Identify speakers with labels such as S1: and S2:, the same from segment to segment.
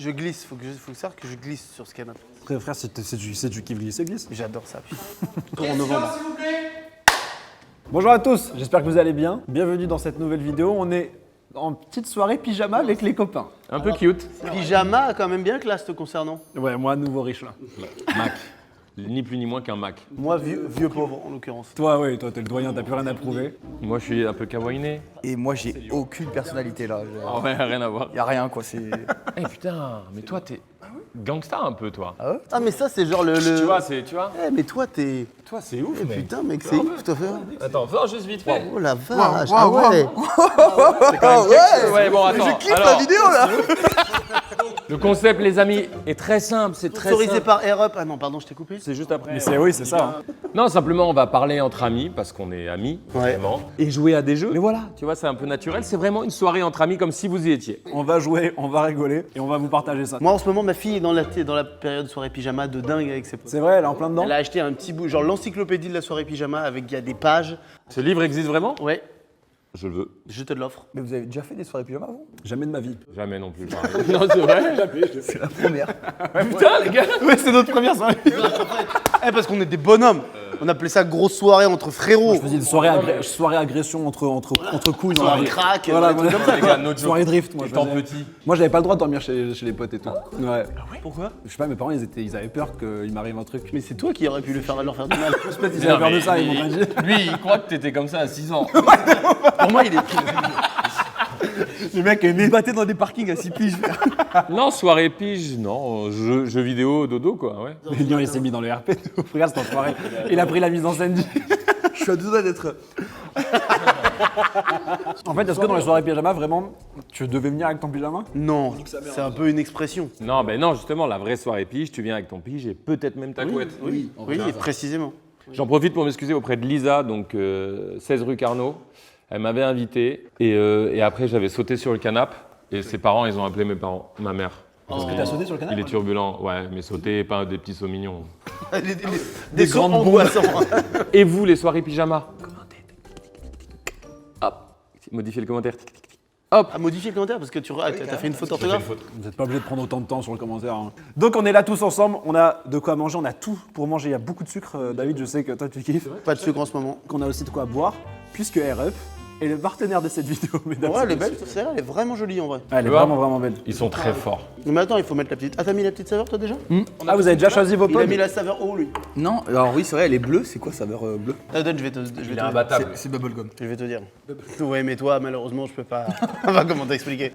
S1: Je glisse, faut que savoir que je glisse sur ce canapé.
S2: Frère, si tu kiffes glisser, glisse.
S1: J'adore ça. Tour en novembre.
S2: Bonjour à tous, j'espère que vous allez bien. Bienvenue dans cette nouvelle vidéo. On est en petite soirée pyjama avec les copains.
S3: Un peu cute.
S1: Pyjama, quand même bien classe te concernant.
S2: Ouais, moi, nouveau riche là.
S3: Mac. Ni plus ni moins qu'un Mac.
S1: Moi, vieux pauvre en l'occurrence.
S2: Toi, t'es le doyen, t'as plus rien à prouver.
S3: Moi, je suis un peu kawaiiné.
S4: Et moi, j'ai aucune personnalité là.
S3: Ah ouais, rien à voir.
S4: Y a rien quoi, c'est.
S3: Eh putain, mais toi, t'es gangsta un peu, toi.
S1: Ah, mais ça, c'est genre le.
S3: Tu vois, c'est, tu vois.
S1: Eh, mais toi, t'es.
S3: Toi, c'est ouf,
S1: Eh,
S3: mec.
S1: putain, mec, c'est ouf, toi, frère.
S3: Attends, fais juste vite fait.
S1: Oh la vache. Ah ouais.
S3: Ouais, bon, attends.
S4: Je kiffe la vidéo là.
S3: Le concept, les amis, est très simple. C'est très
S1: Sponsorisé
S3: simple.
S1: par Air Up. Ah non, pardon, je t'ai coupé.
S3: C'est juste après.
S2: Mais oui, c'est ça. Hein.
S3: Non, simplement, on va parler entre amis parce qu'on est amis,
S1: Ouais.
S3: vraiment, et jouer à des jeux. Mais voilà, tu vois, c'est un peu naturel. C'est vraiment une soirée entre amis comme si vous y étiez.
S2: On va jouer, on va rigoler et on va vous partager ça.
S1: Moi, en ce moment, ma fille est dans la période soirée pyjama de dingue avec ses potes.
S2: C'est vrai, elle est en plein dedans.
S1: Elle a acheté un petit bout, genre l'encyclopédie de la soirée pyjama avec il y a des pages.
S3: Ce livre existe vraiment?
S1: Ouais,
S3: Je le veux.
S1: je te l'offre.
S4: Mais vous avez déjà fait des soirées pyjama avant?
S2: Jamais de ma vie.
S3: Jamais non plus. Non, c'est vrai.
S4: C'est la première.
S3: Putain, les gars.
S2: Ouais, c'est notre première soirée.
S1: Eh, parce qu'on est des bonhommes. On appelait ça grosse soirée entre frérots.
S2: Je faisais une soirée agression entre couilles dans la
S1: Soirée
S2: rue.
S1: crack,
S2: Voilà,
S1: des trucs comme ça.
S3: Les gars, no joke.
S2: soirée drift, moi. je
S3: Étant
S2: faisais.
S3: petit.
S2: Moi, j'avais pas le droit de dormir chez les potes et tout. Ouais.
S1: Pourquoi?
S2: Je sais pas, mes parents, ils avaient peur qu'il m'arrive un truc.
S1: Mais c'est toi qui aurais pu leur faire du mal.
S2: Ils avaient peur de ça, ils m'ont pas dit.
S3: Lui, il croit que t'étais comme ça à 6 ans.
S1: Pour moi, il est.
S2: Le mec est batté dans des parkings à 6 piges.
S3: Non, soirée pige, non, jeux vidéo, dodo, quoi, ouais.
S2: Lyon, il s'est mis dans le RP. Regarde cette enfoiré. Il a pris la mise en scène du.
S4: Je suis à deux doigts d'être.
S2: En fait, est-ce que dans les soirées pyjama, vraiment, tu devais venir avec ton pyjama?
S1: Non, c'est un peu une expression.
S3: Non, ben non, justement, la vraie soirée pige, tu viens avec ton pige et peut-être même ta couette.
S1: Oui, précisément.
S3: J'en profite pour m'excuser auprès de Lisa, donc 16 rue Carnot. Elle m'avait invité et après j'avais sauté sur le canapé et ses parents, ils ont appelé mes parents, ma mère.
S2: Parce que t'as sauté sur le canapé?
S3: Il est turbulent, ouais, mais sauter, pas des petits sauts mignons.
S1: Des grandes angoissants.
S3: Et vous, les soirées pyjama? Commentez. Hop, modifiez le commentaire. Hop.
S1: À modifier le commentaire parce que t'as fait une faute orthographe.
S2: Vous n'êtes pas obligé de prendre autant de temps sur le commentaire. Hein. Donc on est là tous ensemble, on a de quoi manger, on a tout pour manger. Il y a beaucoup de sucre. David, je sais que toi tu kiffes.
S1: Pas de sucre en ce moment.
S2: Qu'on a aussi de quoi boire, puisque Air-Up est le partenaire de cette vidéo, mesdames.
S1: Ouais, elle est
S2: et
S1: belle,
S2: messieurs.
S1: celle-là, elle est vraiment jolie en vrai.
S2: Ah, elle est
S3: Tu vois
S2: vraiment, vraiment belle.
S3: Ils sont très forts.
S1: Mais attends, il faut mettre la petite. Ah, t'as mis la petite saveur toi déjà?
S2: Ah, vous avez déjà choisi vos
S1: Il a
S2: pommes?
S1: mis la saveur haut lui.
S4: Non, alors oui, c'est vrai, elle est bleue. C'est quoi saveur bleue?
S1: Donne, je vais te
S3: Il est
S1: dire.
S3: imbattable.
S4: C'est bubblegum.
S1: Je vais te dire. Ouais, mais toi, malheureusement, je peux pas. Enfin, comment t'expliquer?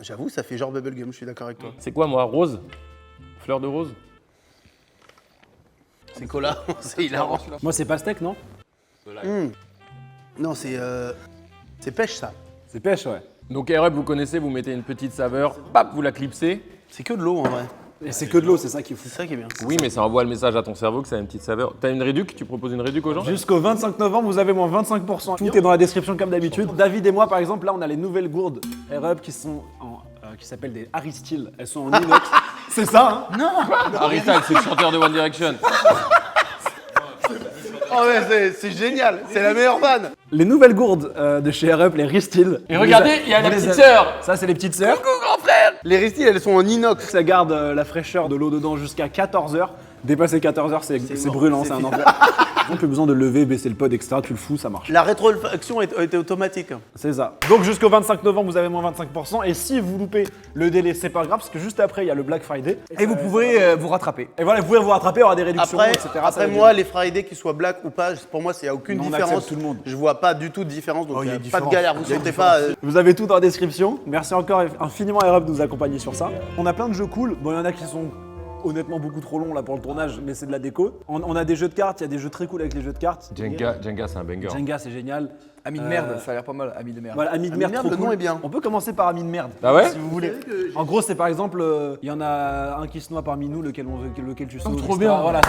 S1: J'avoue, ça fait genre bubblegum, je suis d'accord avec toi.
S3: C'est quoi, moi, rose? Fleur de rose?
S1: C'est cola, c'est hilarant.
S2: Moi, c'est pastèque, non?
S1: Non, c'est pêche ça.
S2: C'est pêche, ouais.
S3: Donc Air-Up, vous connaissez, vous mettez une petite saveur, pap, vous la clipsez.
S1: C'est que de l'eau en vrai.
S2: Et c'est que de l'eau, c'est ça qui est fou.
S1: C'est ça qui est bien.
S3: Oui, mais ça envoie le message à ton cerveau que ça a une petite saveur. T'as une réduc? Tu proposes une réduc aux gens?
S2: Jusqu'au 25 novembre, vous avez moins 25%. Tout est dans la description comme d'habitude. David et moi, par exemple, là, on a les nouvelles gourdes Air-Up qui sont qui s'appellent des Harry Steel. Elles sont en inox. C'est ça, hein?
S3: Harry Styles, c'est le chanteur de One Direction.
S1: Oh ouais, c'est génial, c'est la meilleure vanne.
S2: Les nouvelles gourdes de chez Air-Up, les Harry Steel.
S3: Et regardez, il y a la petite sœur.
S2: Ça, c'est les petites sœurs.
S1: Les Ristil, elles sont en inox.
S2: Ça garde la fraîcheur de l'eau dedans jusqu'à 14h. Dépasser 14h, c'est
S1: mort,
S2: brûlant,
S1: c'est
S2: c'est un
S1: fini.
S2: enfer. Donc, plus besoin de lever, baisser le pod, etc. Tu le fous, ça marche.
S1: La rétroaction était automatique.
S2: C'est ça. Donc jusqu'au 25 novembre, vous avez moins 25%. Et si vous loupez le délai, c'est pas grave, parce que juste après, il y a le Black Friday.
S4: Et vous pouvez vous rattraper.
S2: Et voilà, vous pouvez vous rattraper, il y aura des réductions,
S1: Après,
S2: etc. Ça va
S1: après
S2: être
S1: moi, les Friday, qu'ils soient black ou pas, pour moi, il n'y a aucune
S2: Non, on
S1: différence.
S2: accepte tout le monde.
S1: Je vois pas du tout de différence, donc
S4: Oh,
S1: il
S4: il y a
S1: n'y a
S4: une
S1: pas de
S4: différence.
S1: galère. Vous
S4: Il y a une
S1: sentez pas.
S2: Vous avez tout dans la description. Merci encore infiniment Air-Up de nous accompagner sur ça. On a plein de jeux cool. Bon, il y en a qui sont honnêtement beaucoup trop longs là pour le tournage, mais c'est de la déco. On a des jeux de cartes, il y a des jeux très cool avec les jeux de cartes.
S3: Jenga, c'est un banger.
S2: Jenga, c'est génial.
S4: Ami de merde, ça a l'air pas mal. Ami de merde.
S2: Voilà, Ami de
S1: Ami de
S2: merde,
S1: merde,
S2: trop
S1: le nom
S2: cool.
S1: est bien.
S2: On peut commencer par Ami de merde.
S3: Ah ouais?
S2: Si vous voulez. En gros, c'est par exemple, il y en a un qui se noie parmi nous, lequel tu sauves.
S3: trop
S2: etc.
S3: bien.
S2: Voilà,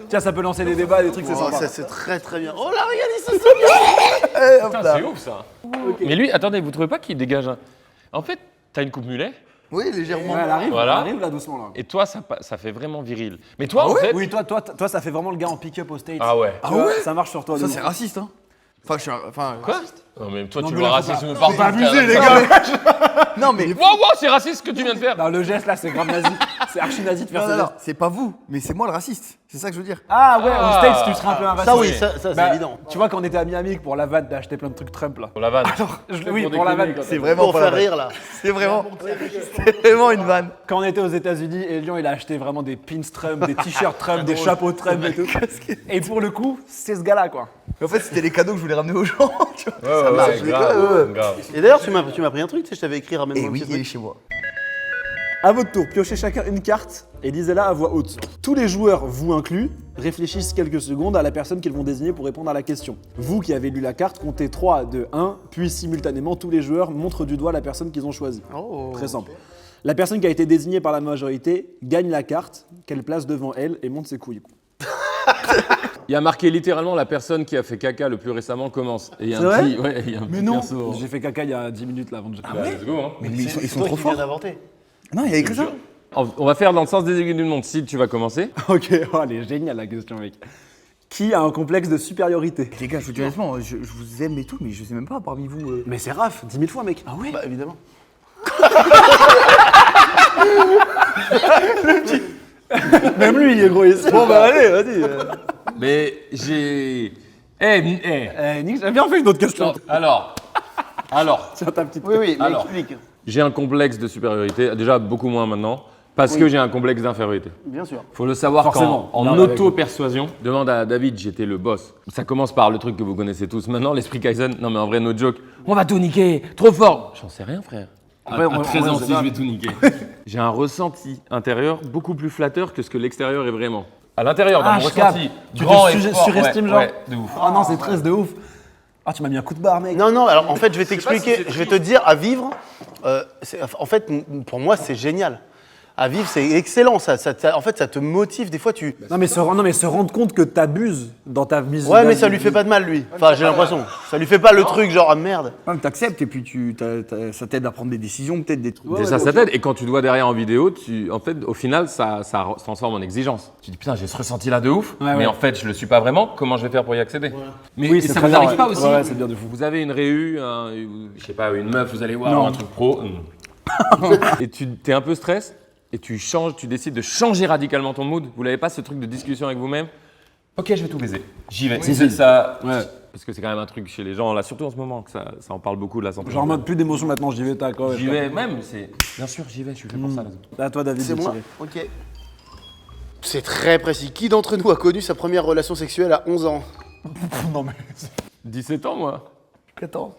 S2: tiens, ça peut lancer des débats, des trucs, c'est
S1: Oh,
S2: sympa.
S1: ça, c'est très très bien. Oh là, regarde, il se souvient.
S3: Putain, c'est ouf ça. Mais lui, attendez, vous trouvez pas qu'il dégage un... En fait, t'as une coupe mulet
S1: Oui, légèrement.
S2: Ouais,
S3: Voilà.
S2: elle arrive là doucement là.
S3: et toi, ça fait vraiment viril. Mais toi, en fait...
S2: Oui, toi, ça fait vraiment le gars en pick-up au States.
S3: Ah ouais.
S2: Tu vois, ça marche sur toi. de
S4: Ça,
S2: ouf.
S4: c'est raciste, hein. Enfin, je suis enfin.
S3: Quoi? Non, mais toi,
S2: Non,
S3: tu
S2: mais
S3: vois
S2: là,
S3: racisme
S2: faut
S3: partout.
S2: pas abuser,
S3: frère.
S2: les gars.
S4: Non, mais.
S3: Wow, wow, c'est raciste ce que tu viens de faire.
S2: Non, le geste là, c'est grave nazi. C'est archi nazi de faire
S4: Non,
S2: ce
S4: non, non,
S2: geste.
S4: c'est pas vous, mais c'est moi le raciste. C'est ça que je veux dire.
S2: Ah ouais,
S3: Ah.
S2: aux States, tu serais un peu un raciste.
S1: Ça oui, ça c'est
S2: Bah,
S1: évident.
S2: Tu vois, quand on était à Miami, pour la vanne, t'as acheté plein de trucs Trump là.
S3: Pour la vanne.
S2: Oui, pour la vanne.
S4: C'est vraiment
S1: Pour
S4: pas
S1: faire
S4: la
S1: rire là.
S4: C'est vraiment. C'est vraiment une vanne.
S2: Quand on était aux États-Unis, Elion il a acheté vraiment des pins Trump, des t-shirts Trump, des chapeaux Trump et tout. Et pour le coup, c'est ce gars-là quoi.
S4: En fait, c'était les cadeaux que je voulais ramener aux gens. Tu vois.
S3: Ouais,
S1: marche.
S3: grave, grave.
S1: Et d'ailleurs, tu m'as pris un truc, tu sais, je t'avais écrit ramène-moi
S4: Et
S1: un
S4: oui,
S1: petit
S4: il est
S1: truc.
S4: chez moi.
S2: À votre tour, piochez chacun une carte et lisez-la à voix haute. Tous les joueurs, vous inclus, réfléchissent quelques secondes à la personne qu'ils vont désigner pour répondre à la question. Vous qui avez lu la carte, comptez 3, 2, 1, puis simultanément tous les joueurs montrent du doigt la personne qu'ils ont choisie.
S1: Oh.
S2: Très simple. La personne qui a été désignée par la majorité gagne la carte, qu'elle place devant elle et monte ses couilles.
S3: Il y a marqué littéralement la personne qui a fait caca le plus récemment commence. Et il y a
S2: C'est
S3: un
S2: vrai
S3: petit, ouais, il y a un petit perso.
S2: J'ai fait caca il y a 10 minutes là avant de...
S3: Bah, let's go, hein.
S4: Mais ils sont
S1: C'est
S4: trop
S1: toi qui viens
S4: forts.
S1: d'inventer.
S4: Non, il y a écrit ça.
S3: On va faire dans le sens des aiguilles du monde. Si tu vas commencer.
S2: Ok, oh, elle est géniale la question mec. Qui a un complexe de supériorité?
S4: Les gars, je vous dis honnêtement, je vous aime et tout, mais je sais même pas parmi vous.
S2: Mais c'est Raph, 10 000 fois mec. Ah ouais?
S1: Bah évidemment.
S2: Même lui il est gros ici.
S4: Bon, bah allez, vas-y.
S3: Mais j'ai.
S2: Nick, j'ai bien fait une autre question.
S3: Alors.
S2: Tiens ta petite...
S1: Oui, oui, mais
S3: Alors.
S1: explique.
S3: J'ai un complexe de supériorité, déjà beaucoup moins maintenant, parce que j'ai un complexe d'infériorité.
S1: Bien sûr.
S3: Faut le savoir
S2: Forcément.
S3: qu'en
S2: Non, mais avec-
S3: auto-persuasion, demande à David, j'étais le boss. Ça commence par le truc que vous connaissez tous maintenant, l'esprit Kaizen. Non mais en vrai, no joke. On va tout niquer, trop fort. J'en sais rien, frère. À 13 ans, si je vais tout niquer. J'ai un ressenti intérieur beaucoup plus flatteur que ce que l'extérieur est vraiment. À l'intérieur, dans
S2: Ah,
S3: mon
S2: je
S3: ressenti.
S2: capte. Tu
S3: grand
S2: te
S3: et fort,
S2: surestimes
S3: ouais,
S2: genre?
S3: ouais, de ouf.
S2: Oh non, c'est triste de ouf. Ah, tu m'as mis un coup de barre mec.
S1: Non, non, alors en fait, je vais t'expliquer,
S3: si c'est
S1: je vais te dire, à vivre, en fait, pour moi, c'est génial. À vivre, c'est excellent, en fait, ça te motive, des fois, tu...
S2: Non mais se rendre compte que t'abuses dans ta mise.
S1: Ouais, mais ça lui fait pas de mal, lui. Enfin, j'ai l'impression. Ça lui fait pas le truc, genre, ah merde.
S4: Ouais, mais t'acceptes et puis ça t'aide à prendre des décisions, peut-être des trucs.
S3: Déjà, ça t'aide. Et quand tu te vois derrière en vidéo, en fait, au final, ça se transforme en exigence. Tu dis, putain, j'ai ce ressenti-là de ouf,
S2: Ouais, ouais.
S3: mais en fait, je le suis pas vraiment. Comment je vais faire pour y accéder? Mais
S2: Oui,
S3: et
S2: c'est
S3: ça
S2: très
S3: vous
S2: bien,
S3: arrive
S2: ouais.
S3: pas aussi?
S2: Ouais, c'est bien de fou.
S3: Vous avez une réu, je sais pas, une meuf, vous allez voir,
S2: Non.
S3: un truc pro. Et tu es un peu stress et tu décides de changer radicalement ton mood. Vous n'avez pas ce truc de discussion avec vous-même? Ok, je vais tout baiser. J'y vais. C'est ça.
S2: Ouais.
S3: Parce que c'est quand même un truc chez les gens, là, surtout en ce moment, que ça en parle beaucoup de la santé.
S2: Genre en mode plus d'émotion maintenant, j'y vais, tac. Ouais,
S3: J'y vais même, c'est. Bien sûr, j'y vais, je suis fait pour ça. Là.
S2: À toi David.
S1: C'est
S2: de
S1: moi.
S2: tirer.
S1: Ok. C'est très précis. Qui d'entre nous a connu sa première relation sexuelle à 11 ans?
S2: Non mais.
S3: 17 ans, moi.
S4: 14.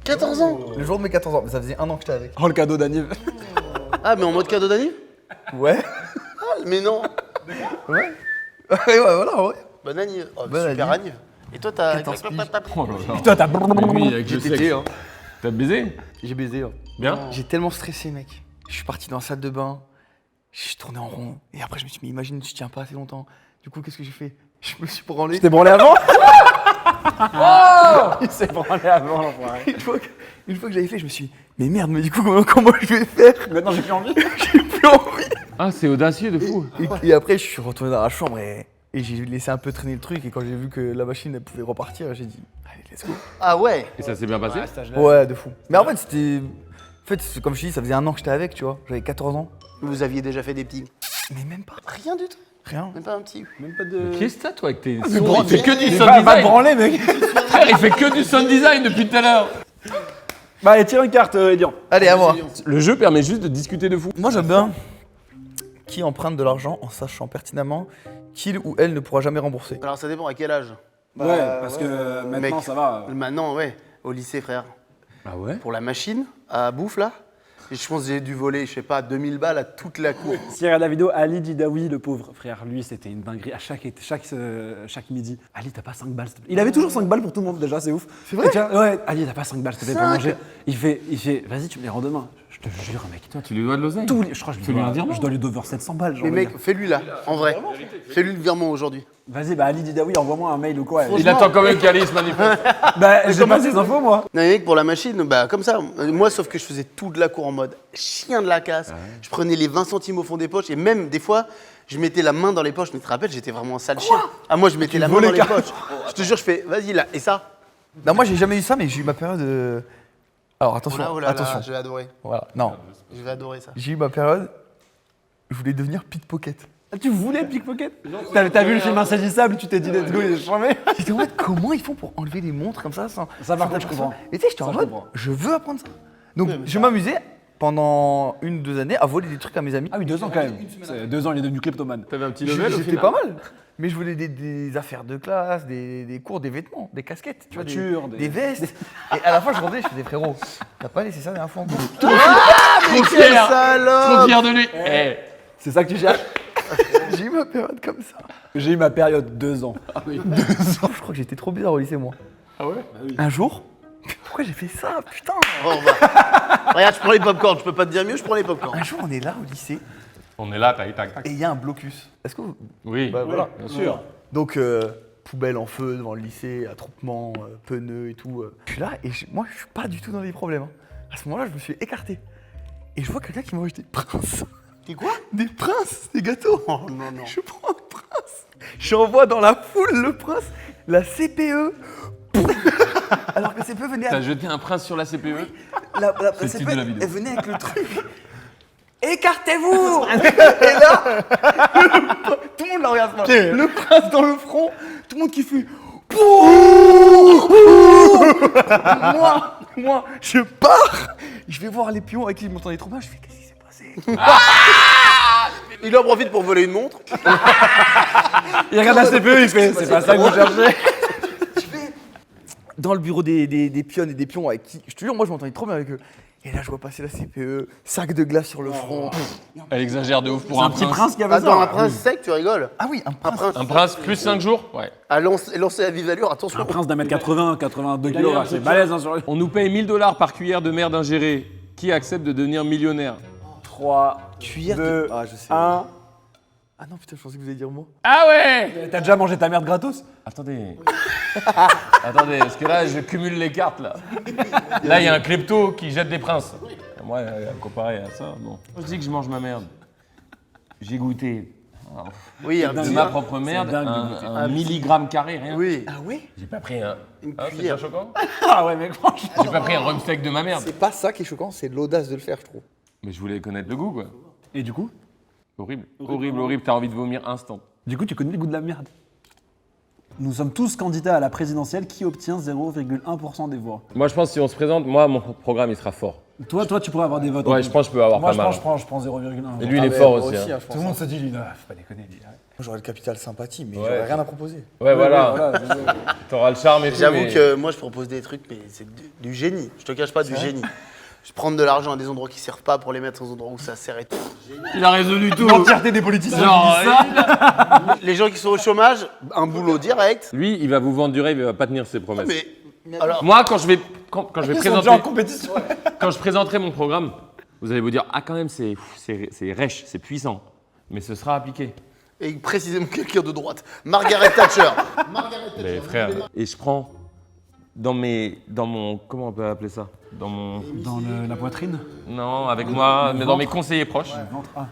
S1: 14 ans?
S4: Le jour de mes 14 ans, mais ça faisait un an que j'étais avec.
S2: Oh le cadeau d'Aniv.
S1: Ah, mais en mode cadeau d'année?
S4: Ouais.
S1: Ah, mais non.
S4: Ouais, voilà, ouais.
S1: Bonne année. Oh,
S4: Bonne
S1: super
S4: année.
S1: année. Et toi, t'as...
S4: 14 piges.
S3: Oh là là.
S2: Toi t'as.
S3: Mais oui, avec le
S4: J'ai
S3: sexe.
S4: tété, hein.
S3: T'as baisé?
S4: J'ai baisé. Hein.
S3: Bien?
S4: J'ai tellement stressé, mec. Je suis parti dans la salle de bain. Je tournais en rond. Et après, je me suis dit, mais imagine, je tiens pas assez longtemps. Du coup, qu'est-ce que j'ai fait? Je me suis branlé.
S2: Tu t'es branlé avant? Il s'est branlé avant l'enfoiré.
S4: Une fois que j'avais fait, je me suis dit, mais merde, mais du coup, comment je vais faire?
S2: Maintenant j'ai plus envie.
S4: J'ai plus envie.
S3: Ah, c'est audacieux de fou.
S4: Et après, je suis retourné dans la chambre et j'ai laissé un peu traîner le truc. Et quand j'ai vu que la machine elle pouvait repartir, j'ai dit, allez, let's go.
S1: Ah ouais.
S3: Et ça s'est bien passé?
S4: Ouais, de fou. Mais en fait, c'était. En fait, comme je te dis, ça faisait un an que j'étais avec, tu vois. J'avais 14 ans.
S1: Vous aviez déjà fait des petits...
S4: Mais même pas.
S1: Rien du tout.
S4: Rien.
S1: Même pas un petit...
S2: Même pas de.
S3: Qu'est-ce que t'as, toi, avec tes
S2: mais
S3: sons?
S2: branle-
S3: Il fait que du
S2: Mais
S3: sound
S2: va te
S3: design.
S2: branler mec.
S3: Frère, il fait que du sound design depuis tout à l'heure.
S2: Bah allez tire une carte Elian.
S4: Allez, à moi.
S3: Le jeu permet juste de discuter de fou.
S4: Moi, j'aime bien qui emprunte de l'argent en sachant pertinemment qu'il ou elle ne pourra jamais rembourser.
S1: Alors ça dépend à quel âge.
S2: Ouais parce que maintenant
S1: Mec.
S2: ça va.
S1: Maintenant, ouais. Au lycée, frère.
S3: Ah ouais?
S1: Pour la machine à bouffe, là. Et je pense que j'ai dû voler, je sais pas, 2000 balles à toute la cour.
S2: Si regarde la vidéo, Ali Didawi, le pauvre frère, lui c'était une dinguerie. À chaque midi, Ali t'as pas 5 balles s'il te plaît. Il avait toujours 5 balles pour tout le monde déjà, c'est ouf. C'est vrai? Ouais, Ali t'as pas 5 balles s'il te plaît pour
S1: 5?
S2: manger. Il fait, vas-y tu me les rends demain. Je te jure mec.
S3: Toi, tu lui dois de l'oseille?
S2: Je crois que
S3: Tu lui en dire non?
S2: je dois lui devoir 700 balles. genre,
S1: Mais
S2: le
S1: mec,
S2: gars.
S1: fais-lui là, en vrai. Fais-lui le virement aujourd'hui.
S2: Vas-y, bah Ali Didawi, envoie-moi un mail ou quoi.
S3: Il attend quand même qu'Alice manifeste.
S2: Bah j'ai pas ces infos moi.
S1: Non, mais mec, pour la machine, bah comme ça. Moi, sauf que je faisais tout de la cour en mode chien de la casse. Je prenais les 20 centimes au fond des poches et même des fois, je mettais la main dans les poches. Mais tu te rappelles, j'étais vraiment un sale chien. Ah, moi, je mettais la main dans les poches. Je te jure, je fais, vas-y là. Et ça,
S4: Non, moi j'ai jamais eu ça, mais j'ai eu ma période. Alors attention,
S1: Oh là,
S4: attention.
S1: je vais adorer.
S4: Voilà. Non,
S1: Je vais adorer ça.
S4: j'ai eu ma période. Je voulais devenir pickpocket.
S2: Ah, tu voulais pickpocket? T'as vu le film Insaisissable, tu t'es dit let's go, il est charmé.
S4: J'étais en mode comment ils font pour enlever les montres comme ça sans.
S2: Ça, par
S4: sans
S2: contre, je
S4: personne.
S2: comprends.
S4: Et tu sais, j'étais
S2: Ça,
S4: en
S2: je
S4: mode
S2: comprends.
S4: je veux apprendre ça. Donc
S1: Ouais, mais
S4: je
S1: ça-
S4: m'amusais pendant 1 ou 2 années à voler des trucs à mes amis.
S2: Ah oui, 2 ans quand même. 2 ans, il est devenu kleptomane.
S3: T'avais un petit level au
S4: J'étais
S3: final.
S4: pas mal. Mais je voulais des affaires de classe, des cours, des vêtements, des casquettes, tu vois,
S2: Voitures,
S4: des vestes. Et à la fin, je rendais, je faisais frérot, t'as pas laissé ça la dernière fois encore.
S3: Trop fier. Trop
S1: Salope.
S3: fier de lui. Eh.
S2: C'est ça que tu cherches?
S4: J'ai eu ma période comme ça.
S2: J'ai eu ma période 2 ans.
S4: Je crois que j'étais trop bizarre au lycée, moi.
S3: Ah ouais?
S4: Un jour, pourquoi j'ai fait ça, putain?
S1: Oh, bah. Regarde, je prends les popcorn, je peux pas te dire mieux, je prends les popcorn.
S4: Un jour, on est là au lycée
S3: On est là, tac, tac, tac.
S4: et il y a un blocus. Est-ce que vous...
S3: Oui,
S4: Bah, voilà.
S3: bien sûr.
S4: Donc, poubelle en feu devant le lycée, attroupement, pneus et tout. Je suis là et moi, je suis pas du tout dans les problèmes. Hein. À ce moment-là, je me suis écarté. Et je vois quelqu'un qui m'envoie des princes.
S1: T'es quoi?
S4: Des princes, des gâteaux.
S1: Oh non, non.
S4: Je prends un prince. J'envoie dans la foule le prince, la CPE. Alors que CPE venait
S3: T'as
S4: à...
S3: jeté un prince sur la CPE?
S4: La
S3: C'est le
S4: CPE,
S3: titre de la vidéo.
S4: elle venait avec le truc. Écartez-vous. Et là, tout le monde la regarde. Le prince dans le front, tout le monde qui fait... moi, je pars. Je vais voir les pions avec qui je m'entendais trop bien. Je fais, qu'est-ce qui s'est passé?
S1: Il en profite pour voler une montre.
S2: Il regarde la CPE, il fait c'est pas ça que vous cherchez.
S4: Je vais dans le bureau des pionnes et des pions avec qui, je te jure, moi je m'entendais trop bien avec eux. Et là, je vois passer la CPE, sac de glace sur le front.
S3: Elle exagère de ouf pour
S2: Un
S3: un
S2: petit
S3: prince.
S2: prince qui avait
S1: Attends,
S2: ça.
S1: un prince sec, tu rigoles?
S4: Ah oui, un
S1: Un
S4: prince.
S1: prince
S3: Un prince plus 5 jours? Ouais.
S1: à lancer à vive allure, attention.
S2: Un prince d'un mètre 80, 82 kilos, là, c'est balèze hein, sur le...
S3: On nous paye 1000 $ par cuillère de merde ingérée. Qui accepte de devenir millionnaire?
S2: 3,
S4: Cuillère
S2: 2,
S4: de... Ah, je sais.
S2: 1.
S4: Ah non, putain, je pensais que vous alliez dire moi.
S3: Ah ouais!
S2: T'as déjà mangé ta merde gratos?
S3: Attendez. Attendez, parce que là, je cumule les cartes, là. Là, il y a un klepto qui jette des princes. Moi, comparé à ça, bon. Je dis que je mange ma merde. J'ai goûté.
S1: Oui, un
S3: De
S1: petit.
S3: ma propre merde,
S2: dingue de goûter.
S3: un milligramme carré, rien.
S1: Oui.
S4: Ah ouais?
S3: J'ai pas pris un...
S1: Une
S3: Ah, c'est
S1: cuillère.
S3: pas choquant?
S2: Ah ouais mec, franchement.
S3: J'ai pas pris un rhum sec de ma merde.
S4: C'est pas ça qui est choquant, c'est l'audace de le faire, je trouve.
S3: Mais je voulais connaître le goût, quoi.
S2: Et du coup?
S3: Horrible. Horrible, horrible. T'as envie de vomir instant.
S2: Du coup, tu connais le goût de la merde. Nous sommes tous candidats à la présidentielle qui obtient 0,1% des voix.
S3: Moi, je pense que si on se présente, moi, mon programme, il sera fort.
S2: Toi, tu pourrais avoir des votes.
S3: Ouais, je pense que je peux avoir
S2: Moi,
S3: pas mal.
S2: je prends 0,1.
S3: Et lui, il
S4: Ah
S3: est
S4: ouais,
S3: fort
S4: moi
S3: aussi.
S4: aussi,
S3: hein.
S4: hein, je pense.
S2: Tout le monde se dit, lui, non, faut pas déconner. lui.
S4: Moi, j'aurais le capital sympathie, mais
S3: Ouais.
S4: j'aurais rien à proposer.
S3: Ouais, voilà.
S2: Voilà, c'est ça.
S3: T'auras le charme et tout.
S1: J'avoue
S3: mais-
S1: que moi je propose des trucs, mais c'est du génie. Je te cache pas, du génie. Je prends de l'argent à des endroits qui servent pas pour les mettre aux endroits où ça sert et tout.
S3: Il a résolu tout.
S2: L'entièreté des politiciens
S3: Genre,
S2: qui disent ça.
S1: Les gens qui sont au chômage, un boulot direct.
S3: Lui, il va vous vendre du rêve, il va pas tenir ses promesses.
S1: Mais alors,
S3: Moi, quand je vais
S2: Ils sont
S3: présenter,
S2: déjà en compétition.
S3: quand je présenterai mon programme, vous allez vous dire ah quand même c'est rêche, c'est puissant, mais ce sera appliqué.
S1: et précisément quelqu'un de droite, Margaret Thatcher.
S3: Les frères. Et je prends dans mon comment on peut appeler ça, dans mon
S2: Dans la poitrine.
S3: non avec moi, mais dans mes conseillers proches,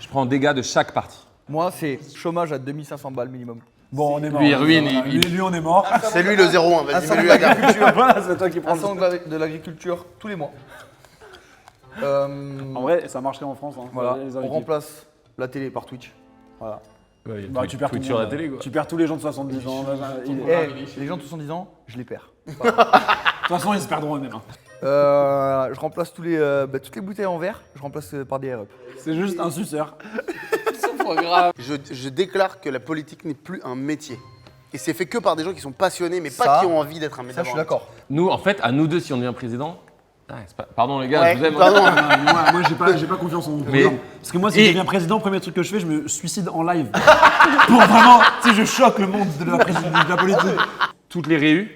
S3: je prends des gars de chaque parti.
S4: Moi, c'est chômage à 2500 balles minimum.
S2: Bon, on est mort.
S3: Lui, il ruine,
S2: Lui, on est mort.
S1: C'est lui le 01, vas-y,
S4: Assemblée
S1: mets-lui la garde.
S4: d'agriculture.
S2: Voilà, c'est toi qui prends
S4: Un
S2: le...
S4: centre de l'agriculture tous les mois.
S2: En vrai, ça marcherait en France. Hein.
S4: Voilà,
S2: Les
S4: on
S2: équipes.
S4: remplace la télé par Twitch. Voilà.
S2: Bah, tu perds tout le
S3: sur la
S2: monde.
S3: télé quoi.
S2: Tu perds tous les gens de 70 ans.
S4: Les gens de 70 ans, je les perds.
S2: De toute façon, ils se perdront eux-mêmes. hein.
S4: Je remplace toutes les bouteilles en verre, je remplace par des REP.
S2: C'est juste un suceur.
S1: Je déclare que la politique n'est plus un métier. Et c'est fait que par des gens qui sont passionnés, mais pas
S4: Ça,
S1: qui ont envie d'être un métier.
S4: Ça, je suis d'accord.
S3: Nous, en fait, à nous deux, si on devient président, ah, c'est pas- pardon les gars,
S1: Ouais,
S3: je vous aime.
S1: pardon.
S2: Moi, j'ai pas confiance en mon
S3: Mais-
S2: programme. Parce que moi, si
S3: Et-
S2: je deviens président, premier truc que je fais, je me suicide en live. Pour vraiment, tu sais, je choque le monde de la politique.
S3: Toutes les réus,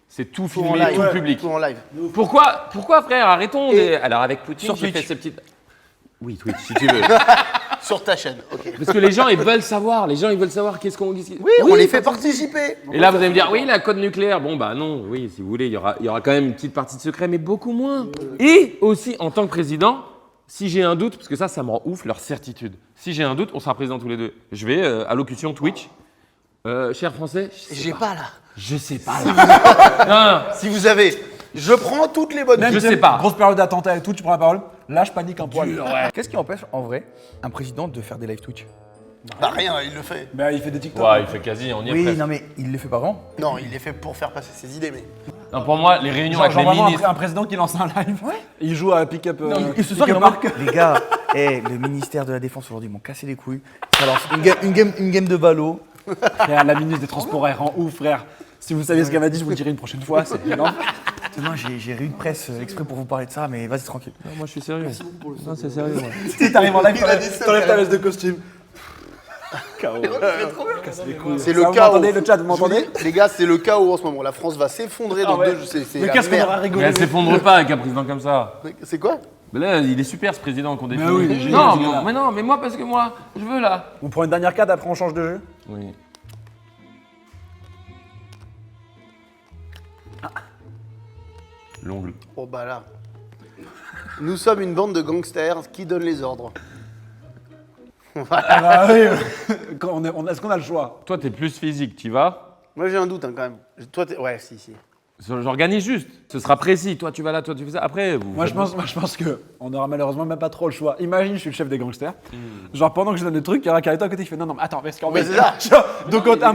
S3: c'est tout
S1: Tout en
S3: filmé,
S1: live.
S3: tout public.
S1: Tout en live.
S3: Pourquoi frère, arrêtons. Alors avec Poutine,
S1: sur
S3: j'ai fait
S1: Twitch.
S3: ces petites. Oui, Twitch, si tu veux.
S1: Sur ta chaîne, ok.
S3: Parce que les gens, ils veulent savoir. Les gens, ils veulent savoir qu'est-ce qu'on dit.
S1: Oui, on les fait participer.
S3: Et là, vous allez me dire, oui, la code nucléaire. Bon, bah non, oui, si vous voulez, il y aura quand même une petite partie de secret, mais beaucoup moins. Et aussi, en tant que président, si j'ai un doute, parce que ça me rend ouf, leur certitude. Si j'ai un doute, on sera président tous les deux. Je vais, allocution Twitch. Cher Français, je sais
S1: J'ai pas là.
S3: Je sais pas.
S1: Si vous avez. Je prends toutes les bonnes.
S2: Même
S3: Je
S2: si
S3: sais pas.
S2: Grosse période d'attentat et tout, tu prends la parole. Là, je panique un poil.
S4: Qu'est-ce qui empêche en vrai un président de faire des live Twitch?
S1: Bah rien, il le fait.
S2: Bah, il fait des TikTok.
S3: Ouais, il fait quasi, on y est
S4: Oui,
S3: presque.
S4: non mais il le fait pas vraiment.
S1: Non, il est fait pour faire passer ses idées, mais.
S3: Non, pour moi, les réunions
S2: Genre,
S3: avec les
S2: vraiment
S3: ministres.
S2: un président qui lance un live. Ouais. Il joue à pick-up.
S4: Et ce soir, il
S2: Pick-up
S4: remarque, les gars, le ministère de la Défense aujourd'hui m'ont cassé les couilles. Ça lance une game de ballot.
S2: Frère, la ministre des Transports, elle rend ouf, frère. Si vous saviez ce qu'elle m'a dit, je vous le dirai une prochaine fois. C'est énorme.
S4: Demain, j'ai réuni de presse exprès pour vous parler de ça, mais vas-y tranquille.
S3: Moi, je suis sérieux. Non, c'est sérieux. Ouais.
S2: Tu t'arrives en live,
S1: Il a dit ça,
S2: t'enlèves ta
S1: quand
S2: veste de costume. KO.
S1: C'est
S2: Ça,
S1: le
S2: vous
S1: cas où.
S2: m'entendez, le chat, vous
S1: Je
S2: m'entendez
S1: dis, les gars, c'est le cas où en ce moment la France va s'effondrer dans
S2: ouais.
S1: deux. C'est
S2: Mais
S1: la
S2: qu'est-ce qu'on
S1: merde.
S2: aura
S3: Mais
S2: rigolé
S3: elle s'effondre pas avec un président comme ça.
S1: C'est quoi?
S3: Mais là, il est super ce président qu'on définit.
S2: oui, il est génial,
S3: non,
S2: ce gars-là.
S3: mais non, mais moi, parce que moi, je veux là.
S2: On prend une dernière carte, après on change de jeu.
S3: Oui. L'ongle.
S1: Oh bah là. Nous sommes une bande de gangsters qui donnent les ordres.
S2: Ah bah oui. Est-ce qu'on a le choix?
S3: Toi, t'es plus physique, tu vas.
S1: Moi j'ai un doute hein, quand même. Toi, ouais, si.
S3: J'organise juste. Ce sera précis. Toi, tu vas là, toi, tu fais ça. Après, vous.
S2: Moi je pense que on aura malheureusement même pas trop le choix. Imagine, je suis le chef des gangsters. Genre pendant que je donne le truc, il y aura Carito à côté qui fait non, mais attends, parce qu'en
S1: Mais
S2: fait,
S1: c'est ça.
S2: Donc à un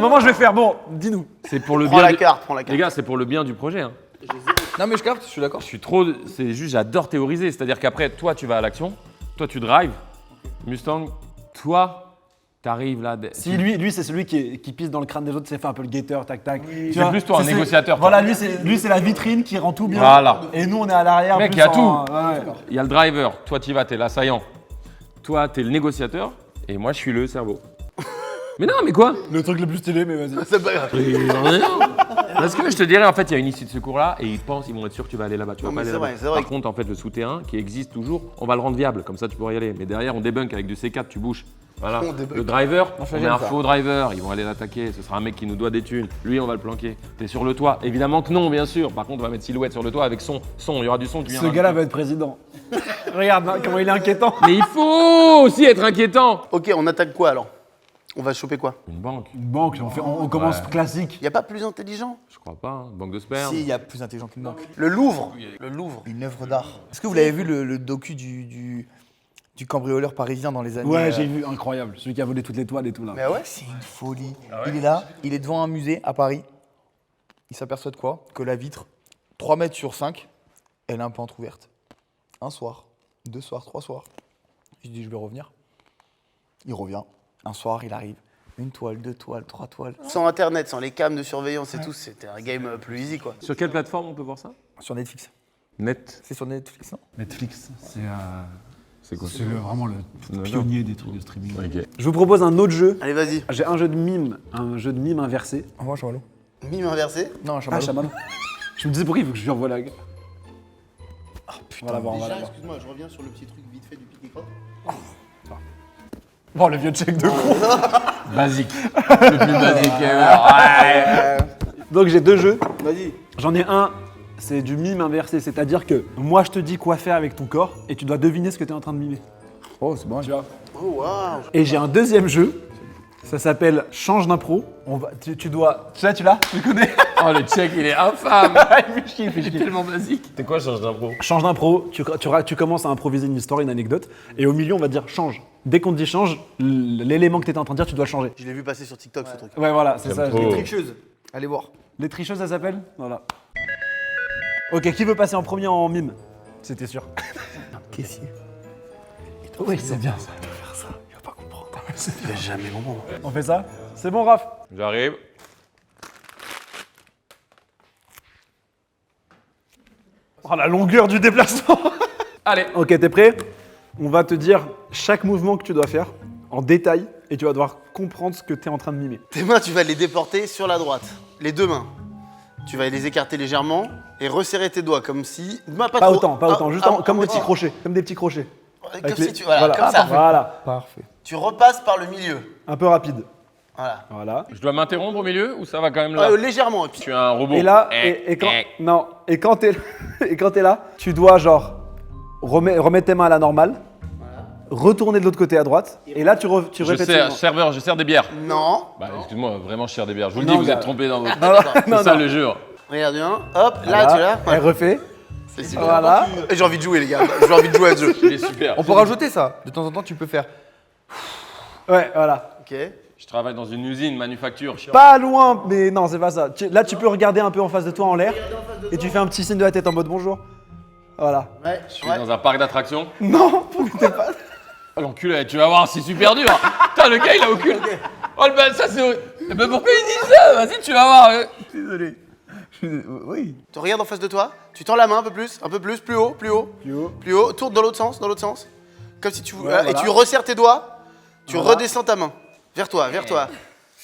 S2: moment, je vais faire bon, dis-nous.
S3: C'est pour le
S1: Prends
S3: bien.
S1: la carte, prends la carte.
S3: Les gars, c'est pour le bien du projet. Hein.
S4: Non mais je capte, je suis d'accord.
S3: Je suis trop. C'est juste, j'adore théoriser. C'est-à-dire qu'après, toi, tu vas à l'action. Toi, tu drives. Mustang, toi, t'arrives là.
S2: Si lui c'est celui qui pisse dans le crâne des autres, c'est fait un peu le guetteur, tac tac. Tu
S3: C'est
S2: vois,
S3: plus toi, un
S2: c'est-
S3: négociateur, toi.
S2: Voilà, lui c'est la vitrine qui rend tout bien.
S3: Voilà.
S2: Et nous on est à l'arrière.
S3: Mec,
S2: plus
S3: il y a
S2: en-
S3: tout.
S2: ouais.
S3: Il y a le driver. Toi, tu y vas, t'es l'assaillant. Toi, t'es le négociateur. Et moi, je suis le cerveau. Mais non, mais quoi?
S2: Le truc le plus stylé, mais vas-y.
S1: C'est pas grave.
S3: Parce que je te dirais, en fait, il y a une issue de secours là et ils pensent, ils vont être sûrs que tu vas aller là-bas. Tu vas
S1: Non,
S3: pas
S1: mais
S3: aller
S1: c'est
S3: là-bas.
S1: vrai, c'est vrai.
S3: Par contre, en fait, le souterrain qui existe toujours, on va le rendre viable. Comme ça, tu pourras y aller. Mais derrière, on débunk avec du C4, tu bouges. Voilà.
S1: On débunk.
S3: Le driver, on
S2: fait
S3: met un
S2: ça.
S3: faux driver. Ils vont aller l'attaquer. Ce sera un mec qui nous doit des thunes. Lui, on va le planquer. T'es sur le toit. Évidemment que non, bien sûr. Par contre, on va mettre Silhouette sur le toit avec son. Il y aura du son. Tu
S2: Ce
S3: viendras.
S2: gars-là va être président. Regarde hein, comment il est inquiétant.
S3: Mais il faut aussi être inquiétant.
S1: Ok, on attaque quoi alors? On va choper quoi?
S3: Une banque.
S2: Une banque, on commence classique.
S1: Y a pas plus intelligent?
S3: Je crois pas. Hein. Banque de sperme.
S4: Si, il y a plus intelligent qu'une banque.
S1: Le Louvre. Le Louvre.
S4: Une œuvre d'art. Est-ce que vous l'avez vu le docu du cambrioleur parisien dans les années
S2: Ouais, j'ai vu, incroyable. Celui qui a volé toutes les toiles et tout là.
S1: Mais ouais.
S4: C'est une folie. Il est là, il est devant un musée à Paris. Il s'aperçoit de quoi? Que la vitre, 3 mètres sur 5, elle est un peu entrouverte. Un soir, 2 soirs, 3 soirs. Je dis, je vais revenir. Il revient. Un soir, il arrive. 1 toile, 2 toiles, 3 toiles.
S1: Sans internet, sans les cams de surveillance et tout, c'était un game plus easy quoi.
S3: Sur quelle plateforme on peut voir ça?
S4: Sur Netflix.
S3: Net.
S4: C'est sur Netflix, non?
S2: Netflix,
S3: C'est quoi?
S2: vraiment le pionnier des trucs de streaming.
S3: Ok.
S2: Je vous propose un autre jeu.
S1: Allez, vas-y.
S2: J'ai un jeu de mime inversé.
S4: Envoie un chamallow.
S1: Mime inversé.
S4: Non, un
S2: Ah,
S4: chamallow.
S2: chaman. Je me disais pourquoi il faut que je lui envoie la.
S1: Oh putain,
S2: On va la voir, on va
S1: déjà,
S2: la voir.
S1: excuse-moi, je reviens sur le petit truc vite fait du pique crotte.
S2: Bon, le vieux check de con.
S3: Basique. Le plus basique ever. Ouais.
S2: Donc j'ai 2 jeux.
S1: Vas-y.
S2: J'en ai un, c'est du mime inversé, c'est-à-dire que moi je te dis quoi faire avec ton corps et tu dois deviner ce que tu es en train de mimer.
S4: Oh, c'est bon.
S2: Tu vois.
S1: Oh waouh.
S2: Et j'ai un deuxième jeu, ça s'appelle Change d'impro. Tu dois. Tu l'as, tu le connais.
S3: Oh, le check, il est infâme.
S2: Il fait chier, il fait
S3: Il est
S2: chier.
S3: tellement basique. C'est quoi, change d'impro?
S2: Change d'impro, tu commences à improviser une histoire, une anecdote, et au milieu on va te dire change. Dès qu'on te dit change, l'élément que tu étais en train de dire, tu dois changer.
S1: Je l'ai vu passer sur TikTok ce truc.
S2: Ouais, voilà, c'est ça.
S3: trop.
S4: Tricheuse. Allez voir.
S2: Les tricheuses, ça s'appelle. Voilà. Ok, qui veut passer en premier en mime? C'était sûr.
S4: Qu'est-ce qu'il y a?
S2: Oui, c'est bien ça.
S4: Faire ça, il va pas comprendre.
S1: Il va jamais comprendre.
S2: On fait ça? C'est bon, Raph?
S3: J'arrive.
S2: Oh, la longueur du déplacement.
S3: Allez.
S2: Ok, t'es prêt? On va te dire chaque mouvement que tu dois faire en détail et tu vas devoir comprendre ce que tu es en train de mimer.
S1: Tes mains, tu vas les déporter sur la droite. Les deux mains. Tu vas les écarter légèrement et resserrer tes doigts comme si. Pas
S2: Pas
S1: trop.
S2: autant, juste comme des petits
S1: petit
S2: crochets. Comme des petits crochets.
S1: Comme
S2: Avec
S1: si
S2: les-
S1: tu. Voilà, comme ça.
S2: Voilà.
S4: Parfait.
S1: Tu repasses par le milieu.
S2: Un peu rapide.
S1: Voilà.
S2: Voilà.
S3: Je dois m'interrompre au milieu ou ça va quand même là?
S1: Légèrement. Et puis,
S3: Je suis un robot.
S2: Et là, et quand, non, et quand t'es là, tu dois genre remettre tes mains à la normale, retourner de l'autre côté à droite. Et là, tu
S3: Je
S2: répètes.
S3: sers,
S2: seulement.
S3: serveur, je sers des bières.
S1: Non.
S3: Bah, excuse-moi, vraiment, je sers des bières. Je vous le
S2: Non,
S3: dis, vous
S2: gars.
S3: êtes trompés dans votre.
S2: Non,
S3: C'est ça
S2: non.
S3: le jeu.
S1: Regarde bien. Hop, là,
S2: Voilà.
S1: tu l'as.
S2: Elle refait.
S1: C'est super.
S2: Voilà.
S1: Et j'ai envie de jouer, les gars. J'ai envie de jouer à ce jeu.
S3: Il est super.
S4: On peut rajouter ça. De temps en temps, tu peux faire.
S2: Ouais, voilà.
S1: Ok.
S3: Je travaille dans une usine, manufacture.
S2: Pas loin, mais non, c'est pas ça. Là, tu peux regarder un peu en face de toi en l'air. Et tu fais un petit signe de la tête en mode bonjour. Voilà.
S1: Ouais,
S3: Je suis dans un parc d'attractions.
S2: Non, t'es pas.
S3: Oh l'enculé, tu vas voir, c'est super dur. Putain, le gars, il a aucune. Oh le bal, ça c'est. Mais pourquoi il dit ça? Vas-y, tu vas voir.
S4: Désolé. Oui.
S1: Tu regardes en face de toi, tu tends la main un peu plus, plus haut, plus haut,
S2: Plus haut.
S1: plus haut, tourne dans l'autre sens, comme si tu voulais.
S2: Ouais,
S1: Et
S2: voilà.
S1: tu resserres tes doigts, tu
S2: Voilà.
S1: redescends ta main. Vers toi, vers toi.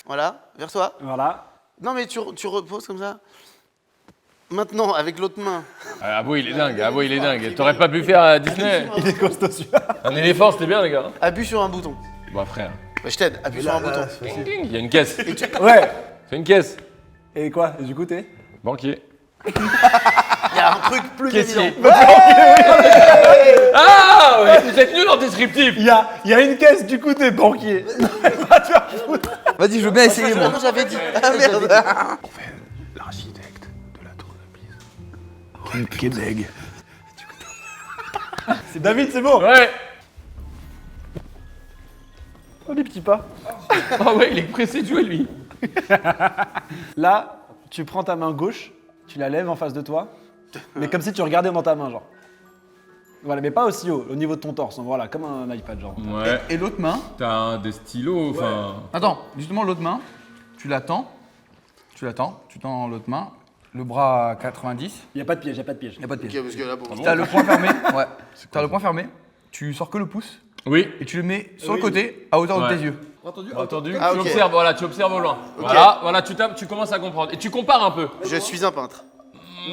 S1: Voilà, vers toi.
S2: Voilà.
S1: Non mais tu reposes comme ça. Maintenant, avec l'autre main.
S3: Abo, il est dingue, Abo, il est dingue. T'aurais pas pu faire Disney.
S2: Il est costaud celui-là.
S3: Un éléphant, c'était bien, les gars.
S1: Appuie sur un bouton.
S3: Bah, frère.
S1: Bah, je t'aide, appuie sur un bouton.
S3: Ding, ding, il y a une caisse.
S2: Ouais.
S3: C'est une caisse.
S2: Et quoi? Et du coup, t'es.
S3: Banquier.
S1: Il y a un truc plus
S3: Caissier.
S1: évident.
S3: Ah ouais, vous êtes nuls en descriptif.
S2: Il y a une caisse, du coup, t'es banquier.
S4: Vas-y, je veux bien essayer, moi.
S1: Vraiment, j'avais dit. Ah merde.
S2: L'architecte de la tour de Pise. Québec. C'est David, c'est bon.
S3: Ouais.
S2: Oh, les petits pas.
S3: Ah ouais, il est pressé de jouer, lui.
S2: Là, tu prends ta main gauche, tu la lèves en face de toi, mais comme si tu regardais dans ta main, genre. Voilà, mais pas aussi haut, au niveau de ton torse, voilà, comme un iPad, genre.
S3: Ouais.
S4: Et l'autre main.
S3: T'as des stylos, enfin.
S4: Attends, justement, l'autre main, tu l'attends. Tu tends l'autre main. Le bras à 90.
S2: Y a pas de piège, y a pas de piège.
S4: Il n'y a pas de piège.
S1: Ok, parce que là, bon.
S4: T'as le poing fermé. Ouais. T'as le poing fermé. Tu sors que le pouce
S3: Oui.
S4: et tu le mets sur le côté à hauteur
S3: Ouais.
S4: de tes yeux.
S3: Entendu.
S1: Ah,
S3: Tu
S1: ok.
S3: observes, voilà, tu observes au loin.
S1: Ok.
S3: Voilà, tu tapes, tu commences à comprendre. Et tu compares un peu.
S1: Je suis un peintre.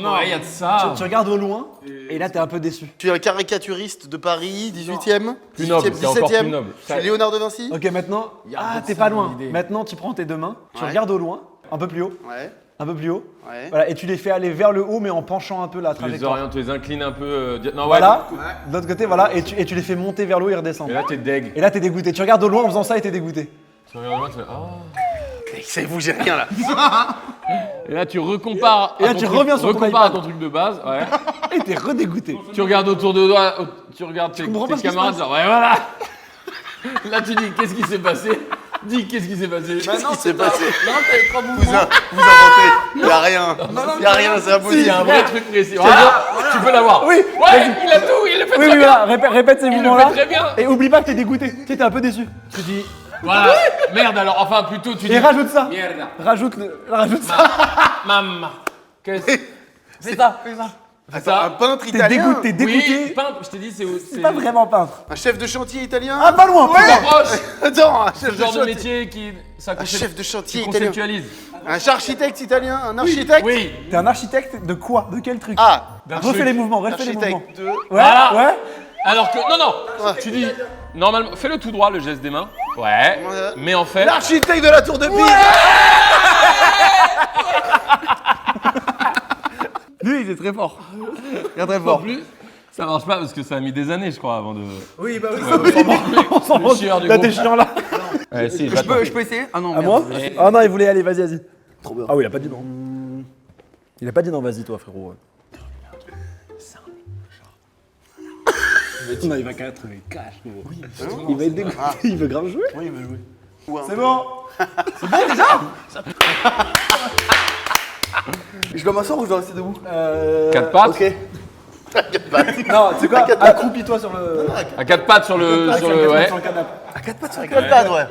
S3: Non, il y a de ça.
S2: Tu regardes au loin, et là, t'es un peu déçu.
S1: Tu es un caricaturiste de Paris, 18e,
S3: Plus noble,
S1: 18e,
S3: c'est encore plus noble.
S1: Tu es Léonard de Vinci.
S2: Ok, maintenant,
S3: un peu de
S2: t'es
S3: ça
S2: pas
S3: dans
S2: loin.
S3: l'idée.
S2: Maintenant, tu prends tes deux mains, tu
S1: Ouais.
S2: regardes au loin, un peu plus haut,
S1: Ouais,
S2: un peu plus haut,
S1: ouais.
S2: voilà, et tu les fais aller vers le haut, mais en penchant un peu la
S3: Tu les
S2: trajectoire.
S3: orientes, tu les inclines un peu. Non,
S2: Voilà, de l'autre côté, voilà, et tu les fais monter vers le haut et redescendre.
S3: Et là, t'es deg.
S2: Et là, t'es dégoûté. Tu regardes au loin en faisant ça et t'es dégoûté.
S3: Tu regardes loin, tu fais. Oh.
S1: C'est vous, j'ai rien là.
S3: Et là, tu recompares.
S2: Et là,
S3: à ton
S2: tu
S3: truc-
S2: reviens sur ton
S3: recompares à
S2: iPad.
S3: ton truc de base. Ouais.
S2: Et t'es redégoûté.
S3: Tu regardes autour de toi, tu regardes tes
S2: comprends pas ce qui se
S3: camarades,
S2: passe.
S3: genre, ouais, voilà. Là, tu dis, qu'est-ce qui s'est passé? Dis, qu'est-ce qui s'est passé?
S1: Qu'est-ce qui s'est passé
S3: Non, t'avais trois mouvements.
S1: Vous inventez. Y a rien. Y a rien, c'est
S3: Il y
S1: impossible.
S3: a un vrai truc précis. Voilà, tu peux l'avoir.
S2: Oui,
S3: Ouais, il a tout, il le fait
S2: Oui,
S3: très
S2: oui,
S3: bien.
S2: voilà, répète ces
S3: Il le
S2: mouvements-là.
S3: fait très bien.
S2: Et oublie pas que t'es dégoûté. Tu sais, t'es un peu déçu. Tu dis.
S3: Voilà. Merde, alors, enfin, plutôt, tu dis.
S2: Et rajoute ça.
S3: Merde.
S2: Rajoute ça.
S3: Maman. Qu'est-ce que
S2: Fais ça.
S3: c'est
S1: Un
S3: ça?
S1: peintre
S2: T'es
S1: italien.
S2: dégoûté. T'es dégoûté.
S3: Oui, peintre, je t'ai dit, c'est.
S2: C'est pas vraiment peintre.
S1: Un chef de chantier italien.
S2: Ah, pas loin. putain.
S3: Proche.
S1: Attends, un
S3: Ce
S1: chef de
S3: genre de
S1: chantier.
S3: métier qui. Ça
S1: Un chef de chantier
S3: qui
S1: italien.
S3: conceptualise.
S1: Un architecte italien. Un architecte.
S3: Oui.
S2: T'es un architecte de quoi? De quel truc?
S1: Ah,
S2: Refais les mouvements, refais les mouvements.
S1: architecte de.
S2: Ouais,
S3: Voilà.
S2: ouais.
S3: Alors que. Non. Tu dis. Normalement, fais-le tout droit, le geste des mains. Ouais.
S1: Ouais.
S3: Mais en fait.
S1: L'architecte de la tour de Pise.
S4: Lui, il est très fort. Il est très
S3: En
S4: fort.
S3: plus, ça marche pas parce que ça a mis des années, je crois, avant de.
S2: Oui, bah oui.
S3: On s'en
S2: Le
S3: chieur du
S2: Là,
S3: groupe.
S2: t'es chiant là.
S3: Ouais, si,
S4: Je peux essayer? Ah non,
S2: À
S4: merde.
S2: moi? Ah non, il voulait aller, vas-y. Trop bien. Ah oui, il a pas dit non. Il a pas dit non, vas-y toi frérot. Non, il va qu'à être cash, frérot. Il va être dégoûté, il veut grave jouer.
S1: Oui, il veut jouer.
S2: C'est bon.
S4: Je dois m'asseoir ou je dois rester debout?
S3: Quatre pattes.
S1: Ok.
S2: Non, c'est quoi? Accroupis-toi sur le.
S3: À quatre pattes sur le. Sur le ouais.
S2: Sur le canapé.
S1: À quatre pattes, ouais.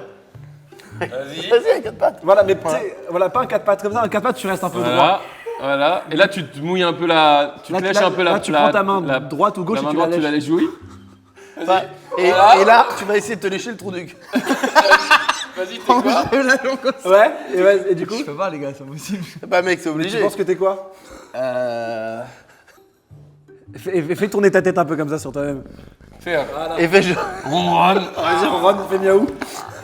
S3: Vas-y.
S1: Vas-y, à quatre pattes.
S2: Voilà, mais tu sais, voilà, pas un 4 pattes comme ça, un 4 pattes, tu restes un peu droit.
S3: Voilà. Voilà. Et là, tu te mouilles un peu la. Tu
S2: Là,
S3: te lèches
S2: là,
S3: un peu la.
S2: là, tu prends ta main droite ou gauche
S3: la
S2: et
S3: main
S2: tu la
S3: droite, tu la
S2: lèches.
S3: lèches, oui.
S1: Enfin, et là, tu vas essayer de te lécher le trou du cul.
S3: Vas-y, t'es quoi?
S2: Ouais, et du coup,
S4: Je peux pas, les gars, c'est impossible.
S1: Bah, mec, c'est
S2: tu
S1: obligé.
S2: penses que t'es quoi? Fais tourner ta tête un peu comme ça sur toi-même.
S3: Fais.
S1: Et fais genre,
S3: Ron.
S2: Vas-y, Ron, fais miaou.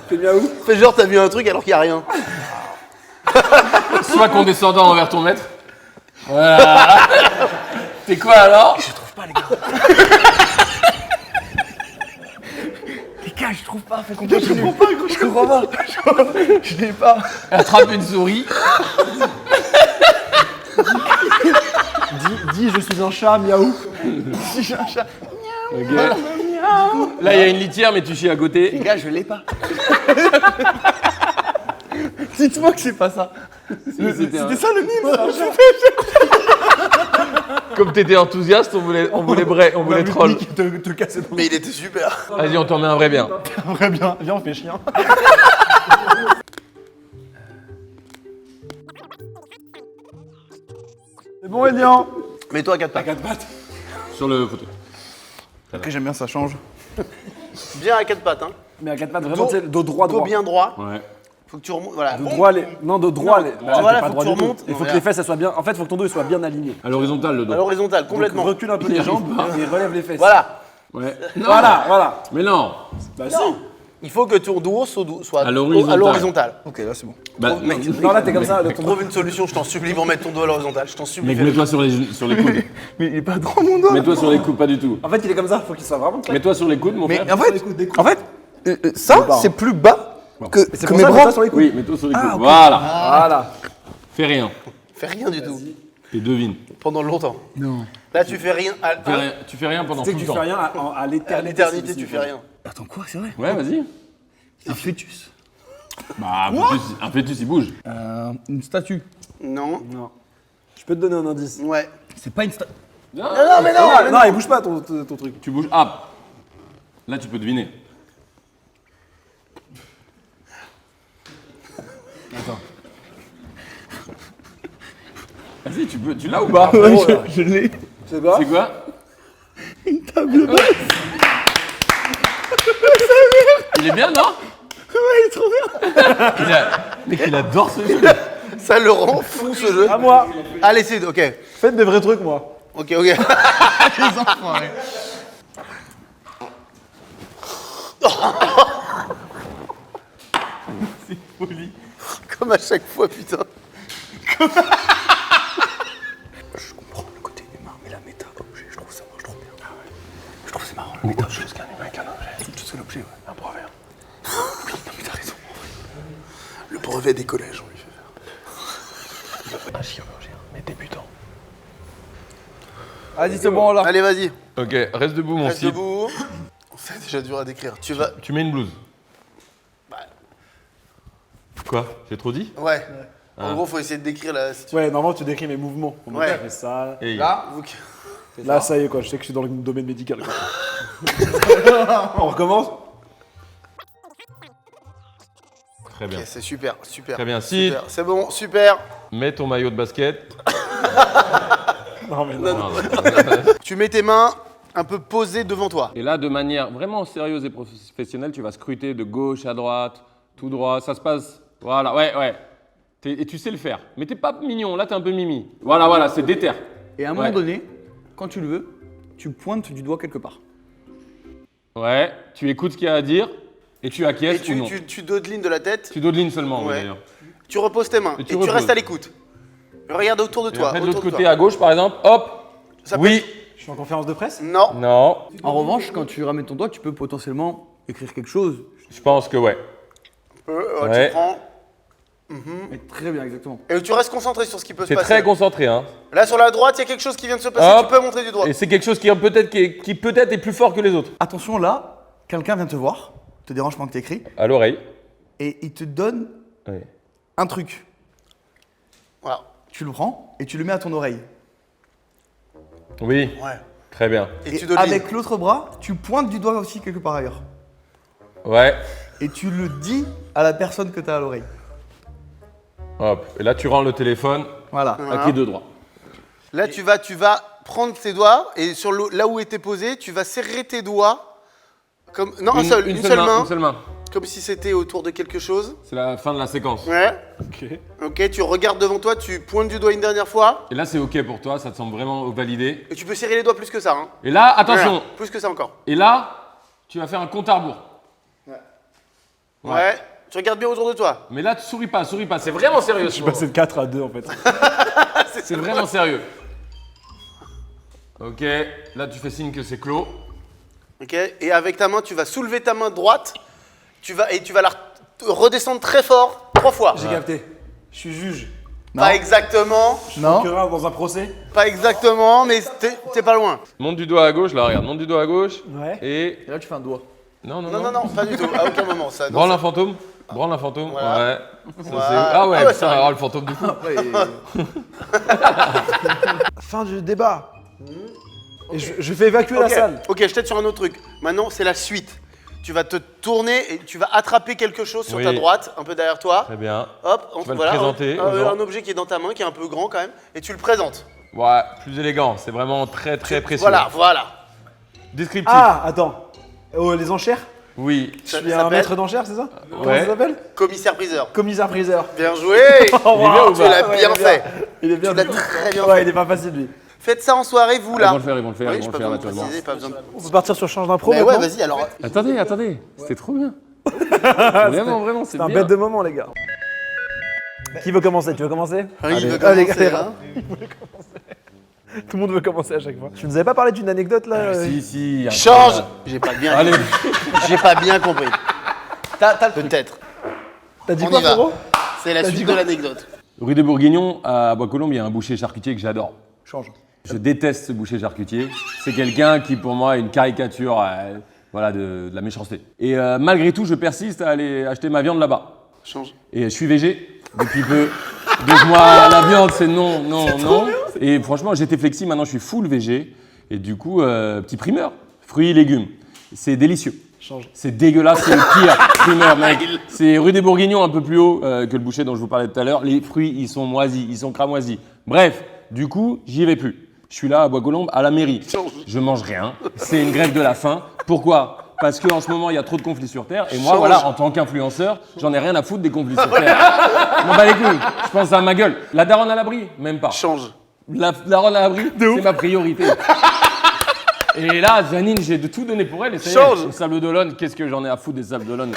S2: Fais miaou.
S1: fais genre, t'as vu un truc alors qu'il y a rien.
S3: Sois condescendant envers ton maître. Voilà. T'es quoi alors?
S4: fais comprendre. Je comprends pas, gros. Je comprends pas. Je l'ai pas.
S3: Attrape une souris.
S2: Dis, je suis un chat, miaou.
S4: Si j'ai un chat.
S3: Ok. Là, il y a une litière, mais tu chies à
S4: Les
S3: côté.
S4: gars, je l'ai pas. Dites-moi que c'est pas ça.
S3: C'était
S4: ça le mime.
S3: Comme t'étais enthousiaste, on voulait troll.
S2: Te casser dans
S1: Mais il était super.
S3: Vas-y, on t'en met un vrai bien.
S2: Très bien. Viens, on fait chien. C'est bon, Elian.
S1: Mets-toi à 4 pattes.
S3: Sur le fauteuil.
S4: Après, j'aime bien, ça change.
S1: Bien à 4 pattes, hein.
S2: Mais à 4 pattes, vraiment, tu sais, dos droit,
S1: Dos
S2: droit.
S1: bien droit.
S3: Ouais.
S1: Faut que tu remontes. Voilà.
S2: Dos droit, non, dos droit.
S1: Non,
S2: Bah,
S1: voilà,
S2: t'es pas
S1: faut
S2: droit
S1: que tu
S2: du tout.
S1: remontes.
S2: Il faut
S1: Non,
S2: que les fesses, elles soient bien. En fait, il faut que ton dos il soit bien aligné.
S3: À l'horizontale, le dos.
S1: À l'horizontale, complètement.
S2: Donc, recule un peu les jambes et relève les fesses.
S1: Voilà.
S3: Ouais. Non.
S2: Voilà.
S3: Mais non.
S2: Bah,
S1: Non. Il faut que ton dos soit
S3: À l'horizontale.
S1: à l'horizontale.
S4: Ok, là, c'est bon.
S3: Bah,
S2: si. Non, là, t'es comme ça. Ton dos.
S1: Trouve une solution, je t'en supplie, pour mettre ton dos à l'horizontale. Je t'en supplie.
S3: mec,
S1: fais-le.
S3: mets-toi sur les coudes.
S4: Mais il est pas droit, mon dos.
S3: Mets-toi sur les coudes, pas du tout.
S2: En fait, il est comme ça. Faut qu'il soit vraiment clair.
S3: Mets-toi sur les coudes, mon
S4: Mais
S3: frère.
S4: en fait, ça,
S2: bas, hein.
S4: c'est plus bas que
S2: C'est
S4: que
S2: pour
S4: mes
S2: ça que
S4: bras.
S2: ça sur les coudes.
S3: Oui, mets-toi sur les coudes.
S4: ok.
S3: Voilà.
S2: Voilà.
S3: Fais rien.
S1: Fais rien du tout.
S3: Et devine.
S1: Pendant longtemps.
S4: Non.
S1: Là, tu fais rien.
S3: Tu fais rien pendant
S2: Tu sais
S3: tout
S2: que
S3: le
S2: tu
S3: temps.
S2: fais rien à
S1: À
S2: l'éternité.
S1: l'éternité, tu fais rien.
S4: Attends, quoi, c'est vrai?
S3: Ouais, vas-y.
S4: Un fœtus.
S3: Bah, un fœtus, il bouge.
S4: Une statue.
S1: Non.
S2: Non. Je peux te donner un indice.
S1: Ouais.
S4: C'est pas une statue.
S3: Non,
S1: Non, mais non.
S2: Non, il bouge pas ton truc.
S3: Tu bouges. Ah. Là, tu peux deviner.
S2: Attends.
S3: Vas-y, tu l'as ou pas
S4: Je l'ai.
S2: C'est quoi?
S3: C'est quoi?
S4: Une table basse.
S3: Il est bien, non?
S4: Ouais, il est trop bien.
S3: Mec, il adore ce jeu.
S1: Ça le rend fou ce jeu.
S2: À moi.
S1: Allez, c'est ok.
S2: Faites des vrais trucs, moi.
S1: Ok, ok.
S4: Les enfants, ouais.
S1: Comme à chaque fois, putain.
S4: Je comprends le côté humain, mais la méta, objet, je trouve ça marche trop bien. Je trouve que c'est marrant, la méta. Autre chose qu'un humain avec un objet. Autre chose que l'objet, ouais. Un proverbe. Oui, non, mais t'as raison.
S1: Le brevet des collèges, on lui fait faire.
S4: Un chirurgien, mais débutant. Vas-y, c'est bon, là.
S1: Allez, vas-y.
S3: Ok, reste debout, mon
S1: Reste
S3: Steve.
S1: debout. C'est déjà dur à décrire. Tu vas.
S3: Tu mets une blouse. Quoi? J'ai trop dit?
S1: Ouais. En gros, faut essayer de décrire la situation.
S2: Ouais, normalement, tu décris mes mouvements. Comment
S1: Ouais.
S2: tu fais ça?
S3: Et
S4: Là,
S2: Là, ça y est, quoi. Je sais que je suis dans le domaine médical. Quoi. On recommence?
S3: Très bien.
S1: Ok, c'est super, super.
S3: Très bien. Si,
S1: Super. C'est bon, super.
S3: mets ton maillot de basket.
S2: Non, mais non.
S1: Tu mets tes mains un peu posées devant toi.
S3: Et là, de manière vraiment sérieuse et professionnelle, tu vas scruter de gauche à droite, tout droit. Ça se passe. Voilà, ouais. Et tu sais le faire. Mais t'es pas mignon, là t'es un peu mimi. Voilà, c'est déter.
S4: et à un moment donné, quand tu le veux, tu pointes du doigt quelque part.
S3: Ouais, tu écoutes ce qu'il y a à dire et tu acquiesces
S1: Et
S3: ou non.
S1: tu dodelines de la tête.
S3: Tu dodelines seulement, oui,
S1: Ouais.
S3: d'ailleurs.
S1: Tu reposes tes mains.
S3: Et
S1: Et
S3: tu
S1: tu
S3: reposes.
S1: restes à l'écoute. Regarde autour de
S3: Et
S1: toi.
S3: après, de
S1: autour
S3: l'autre
S1: de
S3: côté,
S1: toi.
S3: à gauche, par exemple, hop.
S1: Ça peut-
S3: Oui.
S2: Je suis en conférence de presse?
S1: Non.
S3: Non.
S4: En revanche, quand tu ramènes ton doigt, tu peux potentiellement écrire quelque chose.
S3: Je pense que ouais. Ouais.
S1: Tu prends.
S4: Mais très bien, exactement.
S1: Et tu restes concentré sur ce qui peut se
S3: T'es
S1: passer.
S3: très concentré, hein.
S1: Là, sur la droite, il y a quelque chose qui vient de se passer.
S3: Hop.
S1: Tu peux montrer du doigt.
S3: Et c'est quelque chose qui peut-être est plus fort que les autres.
S4: Attention, là, quelqu'un vient te voir, te dérange pendant que t'écris,
S3: À l'oreille.
S4: et il te donne
S3: Ouais.
S4: un truc.
S1: Voilà.
S4: Tu le prends et tu le mets à ton oreille.
S3: Oui,
S1: Ouais.
S3: très bien.
S1: Et,
S4: Et
S1: tu dodelines.
S4: avec l'autre bras, tu pointes du doigt aussi quelque part ailleurs.
S3: Ouais.
S4: Et tu le dis à la personne que tu as à l'oreille.
S3: Hop. Et là, tu rends le téléphone
S4: Voilà.
S3: à qui de droit.
S1: Là, tu vas prendre tes doigts et sur là où était posé, tu vas serrer tes doigts. Comme... Non, une seule main.
S3: Une seule main.
S1: Comme si c'était autour de quelque chose.
S3: C'est la fin de la séquence.
S1: Ouais.
S2: Ok.
S1: Ok, tu regardes devant toi, tu pointes du doigt une dernière fois.
S3: Et là, c'est OK pour toi, ça te semble vraiment validé.
S1: Et tu peux serrer les doigts plus que ça. Hein.
S3: Et là, attention.
S1: Voilà, plus que ça encore.
S3: Et là, tu vas faire un compte à rebours.
S1: Ouais. Tu regardes bien autour de toi.
S3: Mais là, tu souris pas. C'est vraiment sérieux.
S2: Je suis passé de 4 à 2 en fait.
S3: C'est vraiment sérieux. Ok, là, tu fais signe que c'est clos.
S1: Ok. Et avec ta main, tu vas soulever ta main droite tu vas la redescendre très fort 3 fois.
S2: J'ai capté. Je suis juge.
S1: Pas exactement,
S4: Non.
S2: Procureur dans un procès.
S1: pas exactement, mais t'es pas loin.
S3: Monte du doigt à gauche, là, regarde. Monte du doigt à gauche.
S2: Ouais.
S3: Et.
S4: Et là, tu fais un doigt.
S3: Non,
S1: Non, pas du tout, à aucun moment. Ça, non,
S3: Branle
S1: ça-
S3: un fantôme. Branle un fantôme.
S1: Voilà.
S3: Ouais. Ça,
S1: Voilà.
S3: c'est- Ah ouais,
S1: Ah ouais,
S3: putain,
S1: ça
S3: alors, le fantôme de fou.
S2: Fin du débat. Et je fais évacuer la salle.
S1: Ok, je t'aide sur un autre truc. Maintenant, c'est la suite. Tu vas te tourner et tu vas attraper quelque chose sur
S3: Oui.
S1: ta droite, un peu derrière toi.
S3: Très bien.
S1: Hop,
S3: vas le présenter aux gens.
S1: un objet qui est dans ta main, qui est un peu grand quand même, et tu le présentes.
S3: Ouais, plus élégant. C'est vraiment très précieux.
S1: Voilà.
S3: Descriptif.
S2: Ah, attends. Oh, les enchères.
S3: Oui.
S2: Je
S1: Ça
S2: suis un
S1: s'appelle
S2: maître d'enchères, c'est ça? Comment
S3: Ouais.
S2: ça s'appelle?
S1: Commissaire-priseur.
S2: Commissaire-priseur.
S1: Bien joué.
S2: Oh, wow.
S1: Tu l'as
S2: Ouais,
S1: bien
S2: il est
S1: fait.
S2: Il est bien.
S1: Tu l'as très bien
S2: Ouais,
S1: fait.
S2: il est pas facile lui.
S1: Faites ça en soirée, vous
S3: Ils
S1: là.
S3: vont le faire, ils vont le faire,
S1: Oui,
S3: ils
S1: j'ai
S3: vont
S1: pas
S3: le faire
S1: besoin de
S3: naturellement.
S1: préciser, pas besoin de...
S2: On peut partir sur change d'impro
S1: Mais ouais,
S2: maintenant.
S1: vas-y alors.
S3: Attendez. C'était trop bien. Vraiment, c'est
S2: C'est un
S3: bien.
S2: bête de moment, les gars. Qui veut commencer? Tu veux commencer?
S1: Oui, il veut
S2: Allez,
S1: commencer,
S2: allez,
S1: hein.
S2: Tout le monde veut commencer à chaque fois. Tu nous avais pas parlé d'une anecdote là?
S3: Si.
S1: Change. J'ai pas bien.
S3: Allez.
S1: J'ai pas bien compris. Peut-être.
S2: T'as dit
S1: On
S2: quoi,
S1: y va.
S2: frérot?
S1: C'est la
S2: T'as
S1: suite
S2: dit
S1: de
S2: quoi
S1: l'anecdote.
S3: Rue des Bourguignons, à Bois-Colombes, il y a un boucher charcutier que j'adore.
S2: Change.
S3: Je déteste ce boucher charcutier. C'est quelqu'un qui, pour moi, est une caricature voilà, de la méchanceté. Et malgré tout, je persiste à aller acheter ma viande là-bas.
S1: Change.
S3: Et je suis végé depuis peu. Donc moi, la viande, c'est non. Et franchement, j'étais flexi, maintenant je suis full végé. Et du coup, petit primeur, fruits et légumes. C'est délicieux.
S2: Change.
S3: C'est dégueulasse, c'est le pire primeur, mec. C'est rue des Bourguignons, un peu plus haut que le boucher dont je vous parlais tout à l'heure. Les fruits, ils sont moisis, ils sont cramoisis. Bref, du coup, j'y vais plus. Je suis là à Bois-Colombes, à la mairie. Je mange rien. C'est une grève de la faim. Pourquoi? Parce qu'en ce moment, il y a trop de conflits sur Terre. Et moi, voilà, en tant qu'influenceur, j'en ai rien à foutre des conflits sur Terre. Je m'en bats les couilles. Je pense à ma gueule. La daronne à l'abri? Même pas.
S1: Change.
S3: La daronne à l'abri, c'est ma priorité. Et là, Janine, j'ai de tout donné pour elle. Et ça y est,
S1: Change.
S3: les Sables d'Olonne, qu'est-ce que j'en ai à foutre des Sables d'Olonne?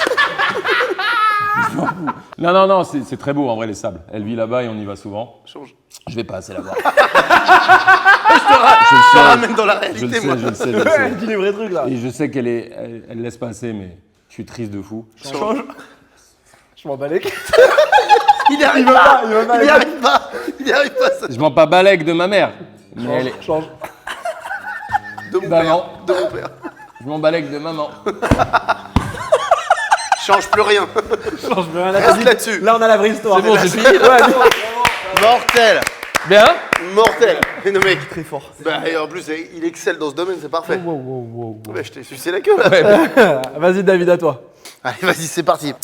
S3: Je m'en fous. Non, c'est très beau en vrai les sables. Elle vit là-bas et on y va souvent.
S1: Change.
S3: Je vais pas assez la voir.
S1: Je te ramène dans la
S3: Je le
S1: réalité,
S3: sais,
S1: moi.
S3: je le sais.
S2: Elle dit les vrais trucs là.
S3: Et je sais qu'elle elle laisse pas assez, mais je suis triste de fou.
S2: Change. Je m'en bats les couilles.
S1: Il y arrive
S2: veut
S1: pas.
S2: pas, il veut pas,
S1: Il y
S2: il
S1: arrive pas. Il y arrive pas. Ça.
S3: Je m'en pas balègue de ma mère. Mais elle est-
S2: Change.
S1: De mon
S3: Bah
S1: père.
S3: non.
S1: De mon père.
S3: Je m'en balègue de maman.
S1: Change plus rien.
S2: Change, mais rien à
S1: Reste
S2: dire.
S1: là-dessus.
S2: Là, on a la vraie histoire.
S3: C'est bon, c'est fini.
S1: Mortel.
S3: Bien.
S1: Mortel. Mais non mec.
S4: Très fort.
S1: Bah, et en plus, il excelle dans ce domaine, c'est parfait. Bah, je t'ai sucé la queue là.
S2: Vas-y, David, à toi.
S1: Allez, vas-y, c'est parti.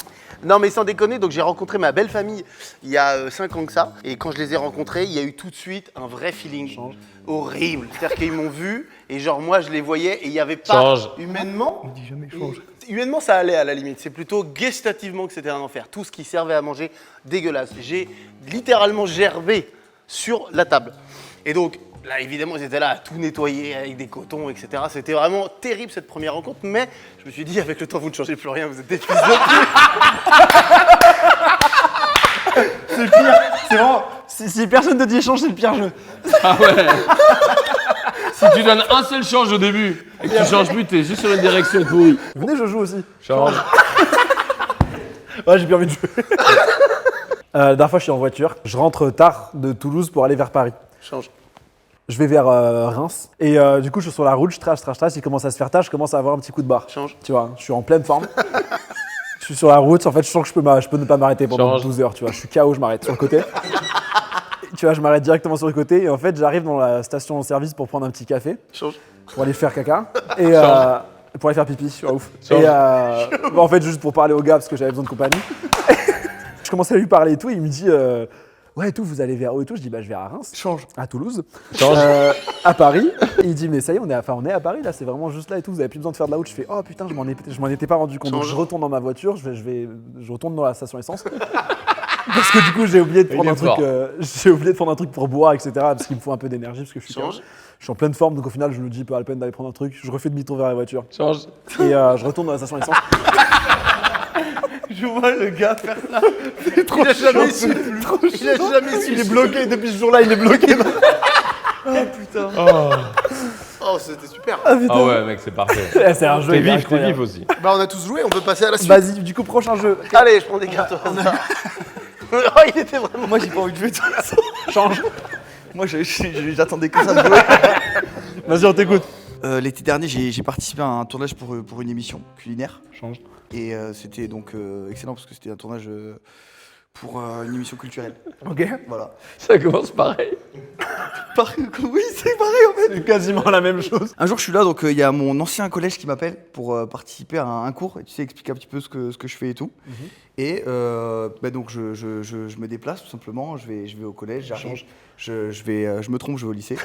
S1: Non, mais sans déconner, donc j'ai rencontré ma belle famille il y a 5 ans que ça. Et quand je les ai rencontrés, il y a eu tout de suite un vrai feeling horrible. C'est-à-dire qu'ils m'ont vu et genre moi je les voyais et il n'y avait pas
S3: Change.
S1: humainement.
S4: On dit jamais change.
S1: Humainement, ça allait à la limite. C'est plutôt gustativement que c'était un enfer. Tout ce qui servait à manger, dégueulasse. J'ai littéralement gerbé sur la table. Et donc, là, évidemment, ils étaient là à tout nettoyer avec des cotons, etc. C'était vraiment terrible cette première rencontre. Mais je me suis dit, avec le temps, vous ne changez plus rien. Vous êtes des fils de pute.
S2: C'est pire. C'est vraiment. Si personne te dit change, c'est le pire jeu.
S3: Ah ouais. Si tu donnes un seul change au début et que tu changes plus, t'es juste sur une direction pourrie.
S2: Venez, je joue aussi.
S3: Change.
S2: Ouais, j'ai plus envie de jouer. La dernière fois, je suis en voiture. Je rentre tard de Toulouse pour aller vers Paris.
S1: Change.
S2: Je vais vers Reims. Et du coup, je suis sur la route, je trace. Il commence à se faire tard, je commence à avoir un petit coup de barre.
S1: Change.
S2: Tu vois, je suis en pleine forme. Je suis sur la route, en fait, je sens que je peux ne pas m'arrêter pendant
S3: Change.
S2: 12 heures. Tu vois, je suis KO, je m'arrête sur le côté. Et tu vois, je m'arrête directement sur le côté. Et en fait, j'arrive dans la station-service pour prendre un petit café,
S1: Change.
S2: pour aller faire caca. Et pour aller faire pipi, tu vois, ouf.
S3: Change.
S2: Et en fait, juste pour parler au gars, parce que j'avais besoin de compagnie. Je commençais à lui parler et tout. Il me dit ouais, et tout, vous allez vers où et tout? Je dis bah, je vais à Reims.
S4: Change.
S2: À Toulouse,
S3: Change.
S2: à Paris. Et il dit mais ça y est, on est à Paris là, c'est vraiment juste là et tout, vous avez plus besoin de faire de la route. Je fais oh putain, je m'en étais pas rendu compte. Donc je retourne dans ma voiture, je retourne dans la station essence. Parce que du coup j'ai oublié de prendre
S3: Il
S2: un
S3: est
S2: truc,
S3: fort.
S2: pour boire, etc. Parce qu'il me faut un peu d'énergie parce que je suis
S1: Change.
S2: je suis en pleine forme, donc au final je me dis pas la peine d'aller prendre un truc. Je refais demi-tour vers la voiture
S3: Change.
S2: et je retourne dans la station essence.
S4: Je vois le gars faire ça.
S1: Il a jamais su. Il a jamais su.
S2: Il est bloqué depuis ce jour-là, il est bloqué.
S1: Oh, c'était super.
S3: Ah ouais, mec, c'est parfait.
S2: C'est un jeu.
S3: T'es vif
S2: incroyable.
S3: aussi.
S1: Bah, on a tous joué, on peut passer à la suite.
S2: Vas-y, du coup, prochain jeu.
S1: Allez, je prends des cartes au hasard. Oh, il était vraiment.
S4: Moi, j'ai pas envie de jouer de toute façon.
S2: Change.
S4: Moi, j'attendais que ça de jouer.
S2: Vas-y, on t'écoute.
S4: L'été dernier, j'ai participé à un tournage pour une émission culinaire.
S2: Change.
S4: Et c'était donc excellent parce que c'était un tournage pour une émission culturelle.
S2: Ok.
S4: Voilà.
S3: Ça commence pareil.
S4: Oui, c'est pareil en fait.
S2: C'est quasiment la même chose.
S4: Un jour, je suis là, donc il y a mon ancien collège qui m'appelle pour participer à un cours et tu sais, expliquer un petit peu ce que je fais et tout. Et donc je me déplace tout simplement, je vais au collège, j'arrive, je me trompe, je vais au lycée.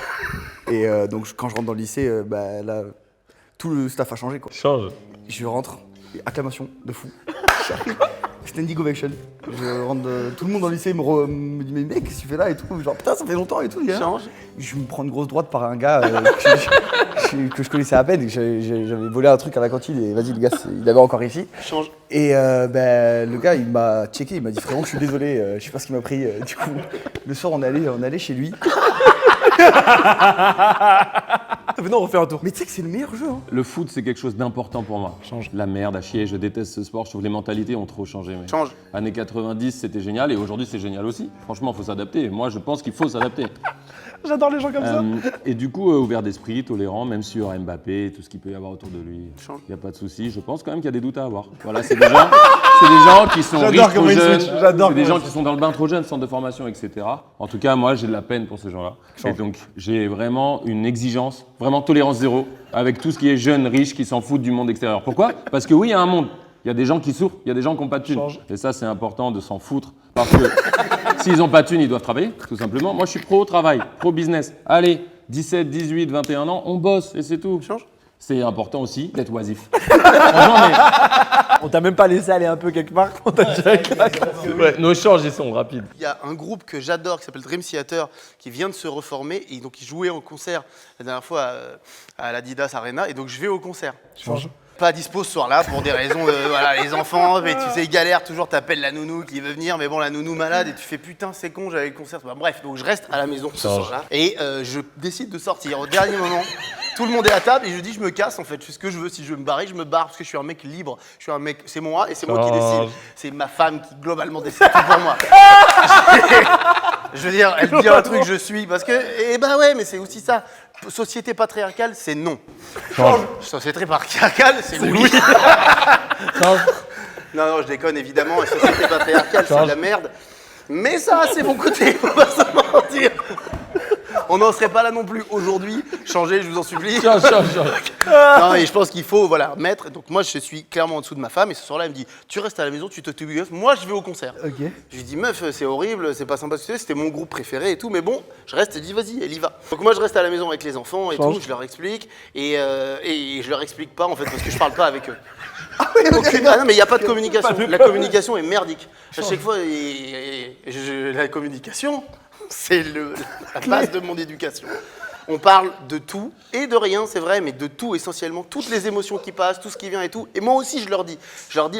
S4: Et donc quand je rentre dans le lycée, là, tout le staff a changé quoi.
S3: Change.
S4: Je rentre, et acclamation de fou. J'arrive, standing ovation. Je rentre, tout le monde dans le lycée me dit mais mec, qu'est-ce que tu fais là et tout. Genre putain, ça fait longtemps et tout.
S1: Change.
S4: Je me prends une grosse droite par un gars que je connaissais à peine. Et que j'avais volé un truc à la cantine et vas-y le gars, il avait encore ici.
S1: Change.
S4: Et le gars, il m'a checké, il m'a dit frérot, je suis désolé, je sais pas ce qu'il m'a pris. Du coup, le soir, on allait chez lui.
S2: Venons, on refait un tour.
S4: Mais tu sais que c'est le meilleur jeu. Hein.
S3: Le foot, c'est quelque chose d'important pour moi.
S2: Change.
S3: La merde à chier, je déteste ce sport. Je trouve que les mentalités ont trop changé. Mais...
S1: Change.
S3: Années 90, c'était génial et aujourd'hui, c'est génial aussi. Franchement, il faut s'adapter. Moi, je pense qu'il faut s'adapter.
S2: J'adore les gens comme ça.
S3: Et du coup, ouvert d'esprit, tolérant, même sur Mbappé, tout ce qu'il peut y avoir autour de lui.
S1: Change.
S3: Il n'y a pas de souci. Je pense quand même qu'il y a des doutes à avoir. Voilà, c'est des gens qui sont riches
S2: J'adore
S3: trop
S2: comment il
S3: jeunes.
S2: switch, j'adore
S3: C'est des
S2: comment
S3: gens
S2: il
S3: qui sont dans le bain trop jeunes, centre de formation, etc. En tout cas, moi, j'ai de la peine pour ces gens-là. Et donc, j'ai vraiment une exigence, vraiment tolérance zéro, avec tout ce qui est jeune, riche, qui s'en foutent du monde extérieur. Pourquoi? Parce que oui, il y a un monde. Il y a des gens qui souffrent, il y a des gens qui n'ont pas de thunes.
S2: Change.
S3: Et ça, c'est important de s'en foutre. Parce que s'ils n'ont pas de thunes, ils doivent travailler, tout simplement. Moi, je suis pro-travail, pro-business. Allez, 17, 18, 21 ans, on bosse et c'est tout.
S1: Change.
S3: C'est important aussi d'être oisif. Franchement, mais
S2: On t'a même pas laissé aller un peu quelque part. On t'a direct
S3: ouais, nos changes, ils sont rapides.
S1: Il y a un groupe que j'adore qui s'appelle Dream Theater qui vient de se reformer et donc ils jouaient en concert la dernière fois à l'Adidas Arena et donc je vais au concert.
S2: Change.
S1: Pas dispo ce soir-là pour des raisons de voilà, les enfants, mais tu sais, ils galèrent toujours, t'appelles la nounou qui veut venir, mais bon, la nounou malade et tu fais putain, c'est con, j'avais le concert. Bah, bref, donc je reste à la maison ce soir-là et je décide de sortir au dernier moment. Tout le monde est à table et je dis je me casse en fait, je fais ce que je veux. Si je veux me barrer, je me barre parce que je suis un mec libre. Je suis un mec, c'est moi et c'est moi qui décide. C'est ma femme qui globalement décide tout pour moi. Je veux dire, elle dit un truc, je suis parce que et bah ouais, mais c'est aussi ça. Société patriarcale, c'est non. Société patriarcale, c'est oui. Non, je déconne évidemment. Et société patriarcale, c'est de la merde. Mais ça a ses bons côtés, faut pas se mentir. On n'en serait pas là non plus aujourd'hui. Changez, je vous en supplie.
S3: Change.
S1: Non, et je pense qu'il faut mettre. Donc moi, je suis clairement en dessous de ma femme. Et ce soir-là, elle me dit tu restes à la maison, tu t'occupes. Moi, je vais au concert.
S2: Ok.
S1: Je lui dis meuf, c'est horrible, c'est pas sympa ce que tu fais. C'était mon groupe préféré et tout. Mais bon, je reste. Elle dit vas-y, elle y va. Donc moi, je reste à la maison avec les enfants et tout. Je leur explique. Et je leur explique pas en fait parce que je parle pas avec eux. Ah non, mais il n'y a pas de communication. La communication est merdique. À chaque fois, la communication, c'est la base de mon éducation. On parle de tout et de rien, c'est vrai, mais de tout essentiellement, toutes les émotions qui passent, tout ce qui vient et tout. Et moi aussi, je leur dis,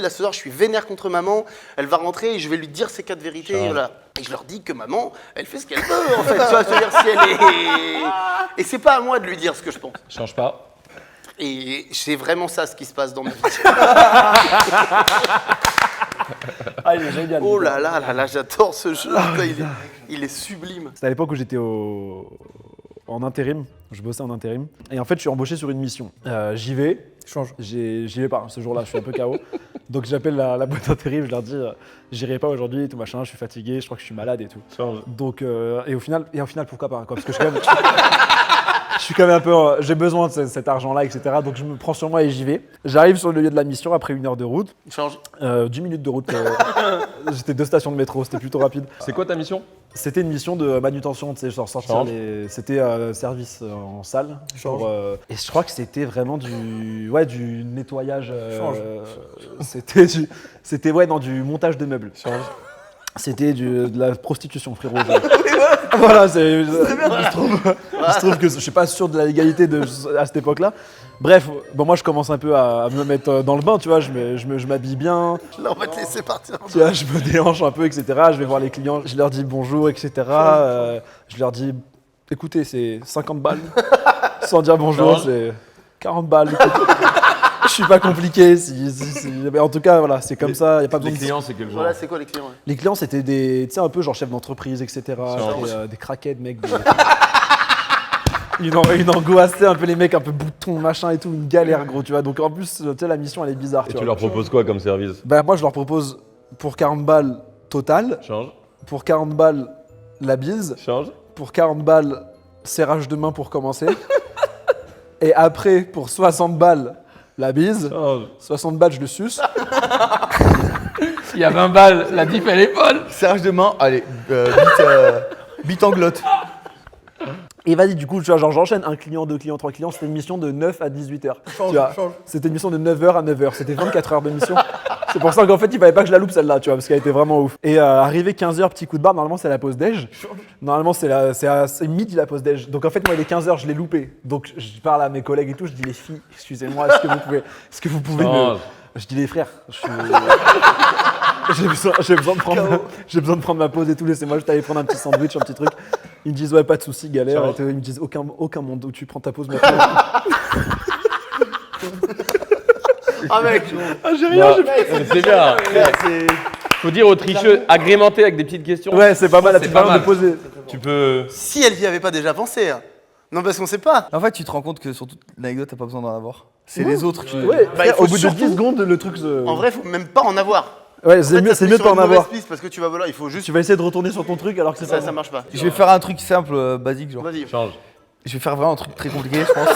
S1: là ce soir, je suis vénère contre maman, elle va rentrer et je vais lui dire ses 4 vérités. Voilà. Et je leur dis que maman, elle fait ce qu'elle veut en fait. Tu vois, c'est-à-dire si elle est... Et c'est pas à moi de lui dire ce que je pense.
S3: Change pas.
S1: Et c'est vraiment ça ce qui se passe dans ma vie.
S2: Ah, il est génial.
S1: Oh là là, j'adore ce jeu. Il est sublime.
S2: C'était à l'époque où j'étais en intérim. Je bossais en intérim. Et en fait, je suis embauché sur une mission. J'y vais. J'y vais pas. Ce jour-là, je suis un peu KO. Donc j'appelle la boîte d'intérim. Je leur dis, j'irai pas aujourd'hui, tout machin. Je suis fatigué. Je crois que je suis malade et tout.
S3: Change.
S2: Donc et au final, pourquoi pas quoi, parce que je suis quand même un peu, j'ai besoin de cet argent-là, etc. Donc je me prends sur moi et j'y vais. J'arrive sur le lieu de la mission après 1 heure de route.
S1: Change.
S2: 10 minutes de route. J'étais 2 stations de métro, c'était plutôt rapide.
S3: C'est quoi ta mission?
S2: C'était une mission de manutention, tu sais, genre sortir
S3: Change.
S2: C'était service en salle. Et je crois que c'était vraiment du nettoyage. C'était dans du montage de meubles. C'était de la prostitution, frérot. Voilà, je trouve que je suis pas sûr de la légalité à cette époque-là. Bref, bon, moi je commence un peu à me mettre dans le bain, tu vois, je m'habille bien.
S1: Là, on va te laisser partir.
S2: Tu vois, je me déhanche un peu, etc. Je vais voir les clients, je leur dis bonjour, etc. Je leur dis, écoutez, c'est 50 balles. Sans dire bonjour,
S3: Change.
S2: c'est 40 balles. écoute. Je suis pas compliqué. Mais en tout cas, voilà, c'est comme ça. Y a pas besoin
S3: Les
S2: de...
S3: clients, c'est quel genre?
S1: Voilà, c'est quoi les clients?
S2: Les clients, c'était des, tu sais, un peu genre chefs d'entreprise, etc.
S3: Change.
S2: Des craquettes, mec. Une angoisse, tu sais, un peu les mecs, un peu boutons, machin et tout, une galère, gros, tu vois. Donc en plus, tu sais, la mission, elle est bizarre,
S3: Et
S2: tu
S3: tu
S2: vois.
S3: leur proposes quoi comme service?
S2: Bah, moi, je leur propose pour 40 balles total,
S3: Change,
S2: pour 40 balles la bise,
S3: change.
S2: pour 40 balles serrage de main pour commencer. Et après, pour 60 balles la bise,
S3: Change.
S2: 60 balles je le suce.
S3: Il y a 20 balles, la diff elle est folle.
S4: Serge de main, allez, bite en glotte.
S2: Et vas-y, du coup, tu vois, genre j'enchaîne un client, deux clients, trois clients. C'était une mission de 9 à 18h.
S4: Change,
S2: Tu vois,
S4: change.
S2: c'était une mission de 9h à 9h. C'était 24 heures de mission. C'est pour ça qu'en fait, il fallait pas que je la loupe celle-là, tu vois, parce qu'elle était vraiment ouf. Et arrivé 15h, petit coup de barre, normalement c'est la pause déj. Normalement c'est midi la pause déj. Donc en fait, moi, il est 15h, je l'ai loupé. Donc je parle à mes collègues et tout, je dis les filles, excusez-moi, est-ce que vous pouvez me...
S3: Change.
S2: Je dis les frères, j'ai besoin de prendre ma pause et tout, laissez-moi juste aller prendre un petit sandwich, un petit truc. Ils me disent ouais, pas de soucis, galère.
S3: Ciao.
S2: Et tout. Ils me disent aucun monde où tu prends ta pause maintenant.
S1: Ah mec,
S2: J'ai rien,
S3: C'est bien.
S1: c'est...
S3: Faut dire aux tricheux, agrémenter avec des petites questions.
S2: Ouais, c'est pas mal, la
S3: C'est
S2: petite
S3: pas
S2: manière de
S3: mal.
S2: poser.
S3: Tu peux.
S1: Si elle y avait pas déjà pensé. Hein. Non, parce qu'on sait pas.
S4: En fait, tu te rends compte que sur toute l'anecdote, t'as pas besoin d'en avoir. C'est les autres qui.
S2: Ouais,
S1: Bah, il faut
S2: au bout de
S1: surtout-
S2: 10 secondes, le truc se...
S1: En vrai, faut même pas en avoir.
S2: Ouais,
S1: En
S2: c'est
S1: fait,
S2: mieux,
S1: ça
S2: c'est
S1: te
S2: mieux
S1: met
S2: de
S1: sur
S2: pas en
S1: une mauvaise
S2: avoir.
S1: piste parce que tu vas voilà, il faut juste
S2: Tu vas essayer de retourner sur ton truc alors que c'est
S1: ça,
S2: pas
S1: ça
S2: bon.
S1: marche pas.
S4: Je vais faire un truc simple, basique, genre.
S1: Vas-y.
S3: Change.
S4: Je vais faire vraiment un truc très compliqué, je pense.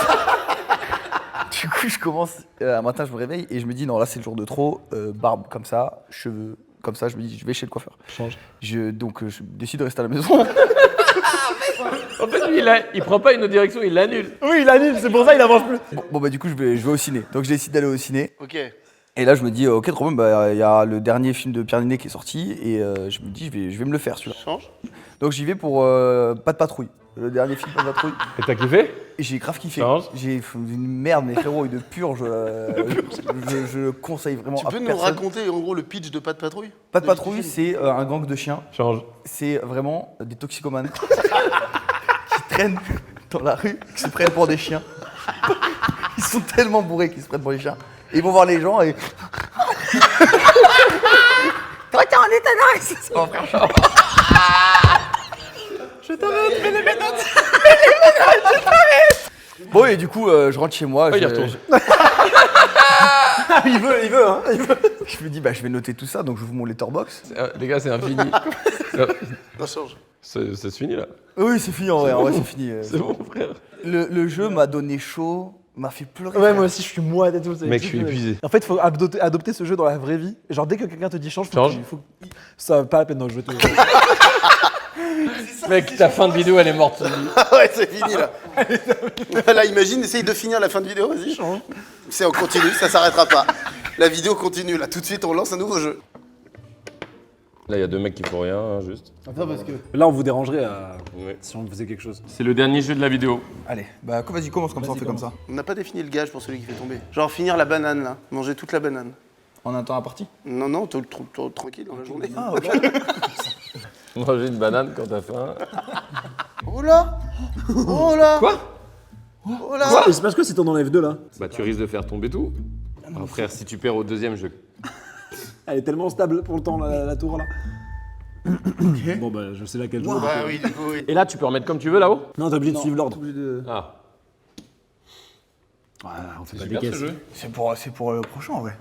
S4: Du coup, je commence. Un matin, je me réveille et je me dis, non, là, c'est le jour de trop. Barbe comme ça, cheveux comme ça. Je me dis, je vais chez le coiffeur.
S2: Change.
S4: Donc, je décide de rester à la maison.
S3: En fait, lui, il prend pas une autre direction, il l'annule.
S2: Oui, il annule, c'est pour ça il avance plus.
S4: Bon, bah, du coup, je vais au ciné. Donc, je décide d'aller au ciné.
S1: Ok.
S4: Et là, je me dis, ok, trop bien, bah, il y a le dernier film de Pierre Ninet qui est sorti. Et je me dis, je vais me le faire, celui-là.
S1: Change.
S4: Donc, j'y vais pour Pas de patrouille. Le dernier film Pas de patrouille.
S3: Et t'as kiffé?
S4: Et j'ai grave kiffé.
S3: Change.
S4: J'ai fait une merde, mais frérot, et de purge. Je le conseille vraiment
S1: Tu
S4: à
S1: peux nous
S4: personne.
S1: raconter en gros le pitch de Pas de patrouille?
S4: Pas de patrouille, c'est un gang de chiens.
S3: Change.
S4: C'est vraiment des toxicomanes qui traînent dans la rue, qui se prennent pour des chiens. Ils sont tellement bourrés qu'ils se prennent pour des chiens. Et ils vont voir les gens et. Toi, t'es en état d'arrêt, c'est ça, mon frère. Je t'arrête, fais les méthodes. Bon, et du coup, je rentre chez moi.
S3: il y retourne.
S2: Il veut, hein.
S4: Je me dis, bah, je vais noter tout ça, donc je vous mon letterbox.
S3: Les gars, c'est infini.
S1: Ça change.
S3: C'est fini là.
S4: Oui, c'est fini en vrai, c'est fini.
S3: C'est bon, frère.
S4: Le jeu m'a donné chaud, m'a fait pleurer.
S2: Ouais,
S4: frère.
S2: moi aussi je suis moite et tout. c'est-
S3: Mec, je suis épuisé.
S2: En fait, il faut adopter ce jeu dans la vraie vie. Genre, dès que quelqu'un te dit change,
S3: Change.
S2: ça va pas la peine dans le jeu.
S3: Mec, ta fin de vidéo, elle est morte.
S1: Ah ouais, c'est fini là. Là, imagine, essaye de finir la fin de vidéo, vas-y. C'est on continue, ça s'arrêtera pas. La vidéo continue là. Tout de suite, on lance un nouveau jeu.
S3: Là, il y a deux mecs qui font rien, hein, juste.
S1: Attends, parce que.
S2: Là, on vous dérangerait
S3: Ouais.
S2: si on faisait quelque chose.
S3: C'est le dernier jeu de la vidéo.
S4: Allez, bah vas-y, commence comme ça, on fait comme ça.
S1: On n'a pas défini le gage pour celui qui fait tomber. Genre finir la banane là, manger toute la banane.
S4: On attend la partie.
S1: Non, non, tranquille dans la journée.
S4: Ah, ok.
S3: Manger une banane quand t'as faim.
S1: Oh là Oh là
S3: Quoi?
S1: Oh là
S2: Il se passe quoi si t'en enlèves deux là?
S3: Bah, tu risques de faire tomber tout. Ah, frère, si tu perds au deuxième, je.
S2: Elle est tellement stable pour le temps, la tour là. Bon, bah, je sais laquelle je veux.
S1: Bah oui, du coup, oui.
S3: Et là, tu peux remettre comme tu veux là-haut?
S2: Non, t'es obligé de suivre l'ordre.
S3: Ah.
S2: Ouais, on fait pas des
S3: Super ce
S2: caisses.
S3: jeu.
S4: C'est pour le prochain, ouais.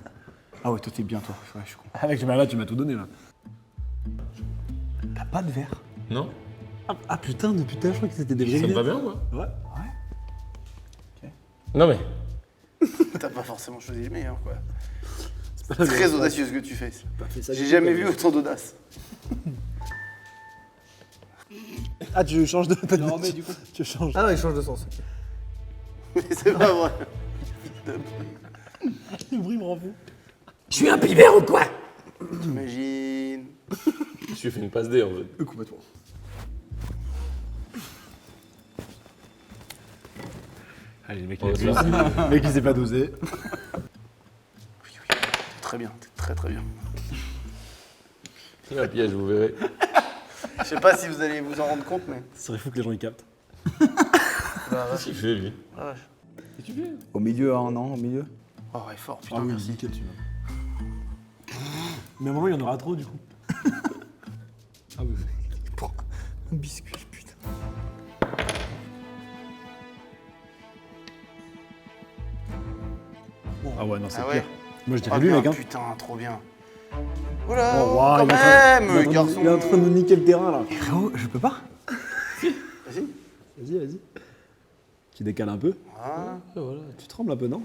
S4: Ah ouais, toi t'es bien, toi. Ouais, je suis con.
S2: Avec là, tu m'as tout donné là.
S4: T'as pas de verre?
S3: Non?
S2: Ah putain, je crois que c'était des vrais
S3: Ça me va
S2: lunettes.
S3: bien, moi?
S2: Ouais.
S3: Non, mais.
S1: T'as pas forcément choisi le meilleur quoi.
S2: C'est pas
S1: Très audacieux ce que tu fais.
S2: fait ça
S1: J'ai
S2: du
S1: jamais
S2: tout,
S1: vu autant d'audace.
S2: Ah, tu changes de. Non, mais du coup. Tu changes.
S4: Ah non, il change de sens.
S1: Mais c'est pas vrai.
S2: Le bruit me rend fou.
S1: T'imagines.
S3: Tu fais une passe D en fait.
S4: Complètement.
S2: Allez, le mec,
S3: Ouais,
S2: il
S3: ça.
S2: le mec, il sait pas doser.
S1: Très bien, t'es très très bien.
S3: C'est un piège, vous verrez.
S1: Je sais pas si vous allez vous en rendre compte, mais.
S2: Ce serait fou que les gens y captent.
S3: Qu'est-ce qu'il fait, lui?
S1: Ah, vache.
S3: Qu'est-ce que tu fais?
S4: Au milieu, hein, non, au milieu.
S1: Oh, ouais, fort, putain,
S2: Ah oui,
S1: merci.
S2: nickel, celui-là. Mais à un moment, il y en aura trop, du coup. Ah oui.
S4: Un biscuit, putain.
S2: Ah ouais, non, c'est
S1: Ah ouais.
S2: pire. Moi, je dirais
S1: Ah
S2: lui,
S1: bien,
S2: mec. Hein.
S1: putain, trop bien. Oula,
S2: Oh, waouh,
S1: quand
S2: il est en train-
S1: même, garçon.
S2: il est en train de nous niquer le terrain, là.
S4: Frérot, je peux pas.
S1: Vas-y.
S2: Vas-y, vas-y. Tu décales un peu.
S1: Ah.
S2: Ah, voilà. Tu trembles un peu, non?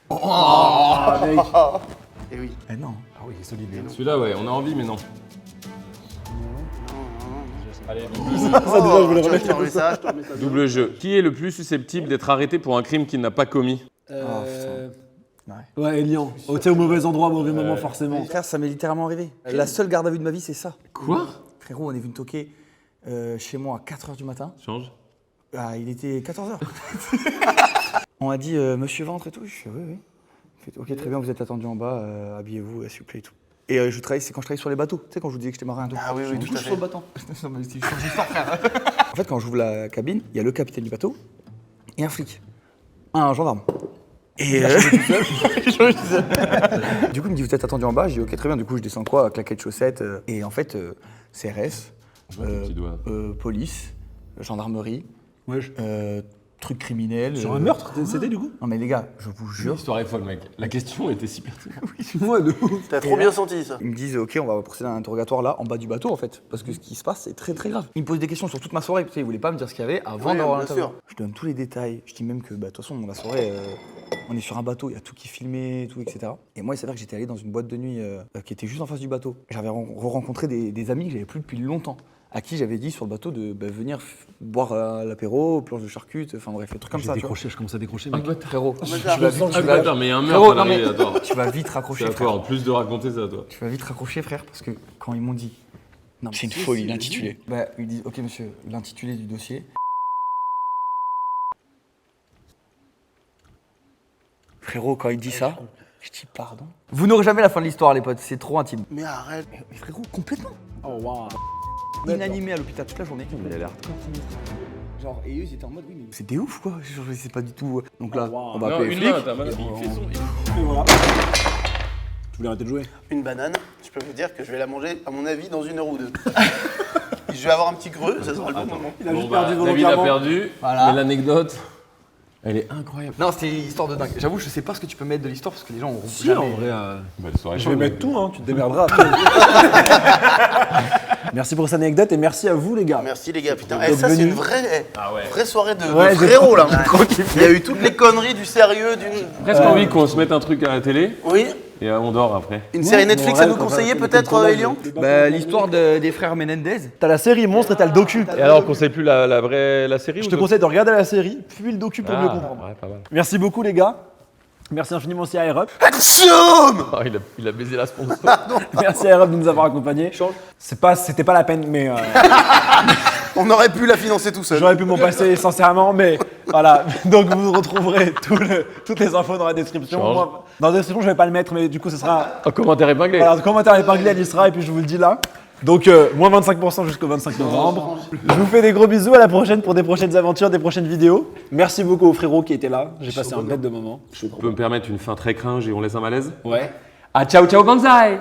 S2: Oh, mec.
S1: Et oui.
S4: Eh non.
S2: Ah oui, il est solide.
S3: Celui-là, ouais, on a envie, mais non. Allez,
S2: Ça, déjà, je voulais
S1: tiens,
S2: remettre
S1: je te remets ça, je te remets ça.
S3: double jeu. Qui est le plus susceptible d'être arrêté pour un crime qu'il n'a pas commis?
S2: Ouais, Elian. Oh, t'es au mauvais endroit, au mauvais moment, forcément.
S4: Frère, ça m'est littéralement arrivé. La seule garde à vue de ma vie, c'est ça.
S3: Quoi?
S4: Frérot, on est venu toquer chez moi à 4h du matin.
S3: Change.
S4: Ah, il était 14h. On m'a dit, monsieur Ventre et tout. Je suis oui, oui. Il fait, ok, très bien, vous êtes attendu en bas, habillez-vous, s'il vous plaît et tout. Et c'est quand je travaillais sur les bateaux. Tu sais, quand je vous disais que j'étais marin et tout.
S1: Ah oui, oui,
S4: Je
S1: tout à
S4: suis
S1: fait.
S4: sur le bateau. Non, mais je change d'histoire, frère. En fait, quand j'ouvre la cabine, il y a le capitaine du bateau et un flic. Un gendarme. Et du coup, il me dit, vous êtes attendu en bas. Je dis, ok, très bien. Du coup, je descends quoi? Claquettes, chaussettes. Et en fait, CRS,
S3: vois ton petit doigt.
S4: police, gendarmerie,
S2: Wesh.
S4: truc criminel.
S2: Sur un meurtre, c'était du coup?
S4: Non, mais les gars, je vous jure.
S3: L'histoire est folle, mec. La question était si pertinente.
S2: Ouais, de ouf.
S1: T'as trop bien senti ça.
S4: Ils me disent, ok, on va procéder à un interrogatoire là, en bas du bateau en fait, parce que ce qui se passe, c'est très très grave. Ils me posent des questions sur toute ma soirée, tu sais, ils voulaient pas me dire ce qu'il y avait avant
S1: Oui,
S4: d'avoir
S1: bien
S4: l'interview.
S1: sûr.
S4: Je donne tous les détails, je dis même que, bah, de toute façon, la soirée, on est sur un bateau, il y a tout qui est filmé, tout, etc. Et moi, il s'avère que j'étais allé dans une boîte de nuit qui était juste en face du bateau. J'avais rencontré des amis que j'avais plus depuis longtemps, à qui j'avais dit sur le bateau de venir boire l'apéro, planche de charcute, enfin bref, des trucs comme
S2: J'ai
S4: ça. Tu vois.
S2: décroché, je commence à décrocher, mec.
S4: Frérot,
S1: Ah,
S3: Attends, mais il y a un
S4: Frérot,
S3: meurtre à
S4: non, mais-
S3: l'arrivée, attends.
S4: tu vas vite
S3: C'est
S4: raccrocher,
S3: à
S4: frère.
S3: toi, en plus de raconter, c'est à toi.
S4: Tu vas vite raccrocher, frère, parce que quand ils m'ont dit. Non, c'est une folie, l'intitulé. Bah, ils disent, ok, monsieur, l'intitulé du dossier. Frérot, quand il dit ça, je dis pardon. Vous n'aurez jamais la fin de l'histoire, les potes, c'est trop intime.
S1: Mais arrête.
S4: Mais frérot, complètement.
S2: Oh, waouh.
S4: Inanimé à l'hôpital toute la journée.
S3: Il a l'air hardcore.
S4: Genre, et eux, ils étaient en mode, oui, mais c'est des ouf, quoi. Genre, c'est pas du tout. Donc là,
S2: Oh, wow.
S4: on va
S3: Non,
S4: appeler les
S3: une
S4: flics.
S3: main, t'as mal. Il fait son.
S2: Et voilà. Tu voulais arrêter de jouer?
S1: Une banane, je peux vous dire que je vais la manger, à mon avis, dans 1 heure ou 2. Je vais avoir un petit creux, ça sera le bon moment.
S2: Il a
S3: Bon,
S2: juste
S3: bah,
S2: perdu
S3: David a
S2: volontairement.
S3: perdu,
S4: Voilà.
S3: mais l'anecdote, elle est incroyable.
S4: Non, c'était une histoire de dingue. J'avoue, je sais pas ce que tu peux mettre de l'histoire parce que les gens ont
S2: Si, en vrai,
S3: Belle soirée.
S2: je vais mettre tout, hein, tu te démerderas après. Merci pour cette anecdote et merci à vous, les gars.
S1: Merci les gars, putain.
S2: D'être
S1: Eh, ça c'est
S2: venus.
S1: une vraie,
S3: Ah ouais.
S1: vraie soirée de
S2: Ouais, j'ai
S1: frérot là. Il y a eu toutes les conneries, du sérieux, d'une.
S3: Presque envie qu'on se mette un truc à la télé
S1: Oui.
S3: et on dort après.
S1: Une série
S2: Ouais,
S1: Netflix
S2: on
S1: à nous
S2: rêve, on
S1: conseiller
S2: va faire
S1: peut-être,
S2: des tournages.
S1: Elian
S4: Bah, l'histoire des frères Menendez.
S2: T'as la série Monstre et t'as le docu.
S3: Et alors, conseille plus la vraie la série
S2: Je
S3: ou
S2: te conseille de regarder la série, puis le docu pour mieux comprendre.
S3: Ouais, pas mal.
S2: Merci beaucoup, les gars. Merci infiniment aussi à Air Up.
S1: Action.
S3: Oh, il a baisé la sponsor.
S2: Merci à Air Up de nous avoir accompagnés. C'était pas la peine, mais
S1: On aurait pu la financer tout seul.
S2: j'aurais pu m'en passer sincèrement, mais voilà. Donc vous retrouverez toutes les infos dans la description.
S3: Change.
S2: Moi, dans la description, je vais pas le mettre, mais du coup, ce sera.
S3: En commentaire épinglé.
S2: Voilà, commentaire épinglé, elle y sera, et puis je vous le dis là. Donc, moins 25% jusqu'au 25 novembre. Je vous fais des gros bisous, à la prochaine pour des prochaines aventures, des prochaines vidéos. Merci beaucoup aux frérots qui étaient là. J'ai passé un bête de moment.
S3: On peut me permettre une fin très cringe et on laisse un malaise?
S2: Ouais.
S3: Ah, ciao, ciao, Banzai!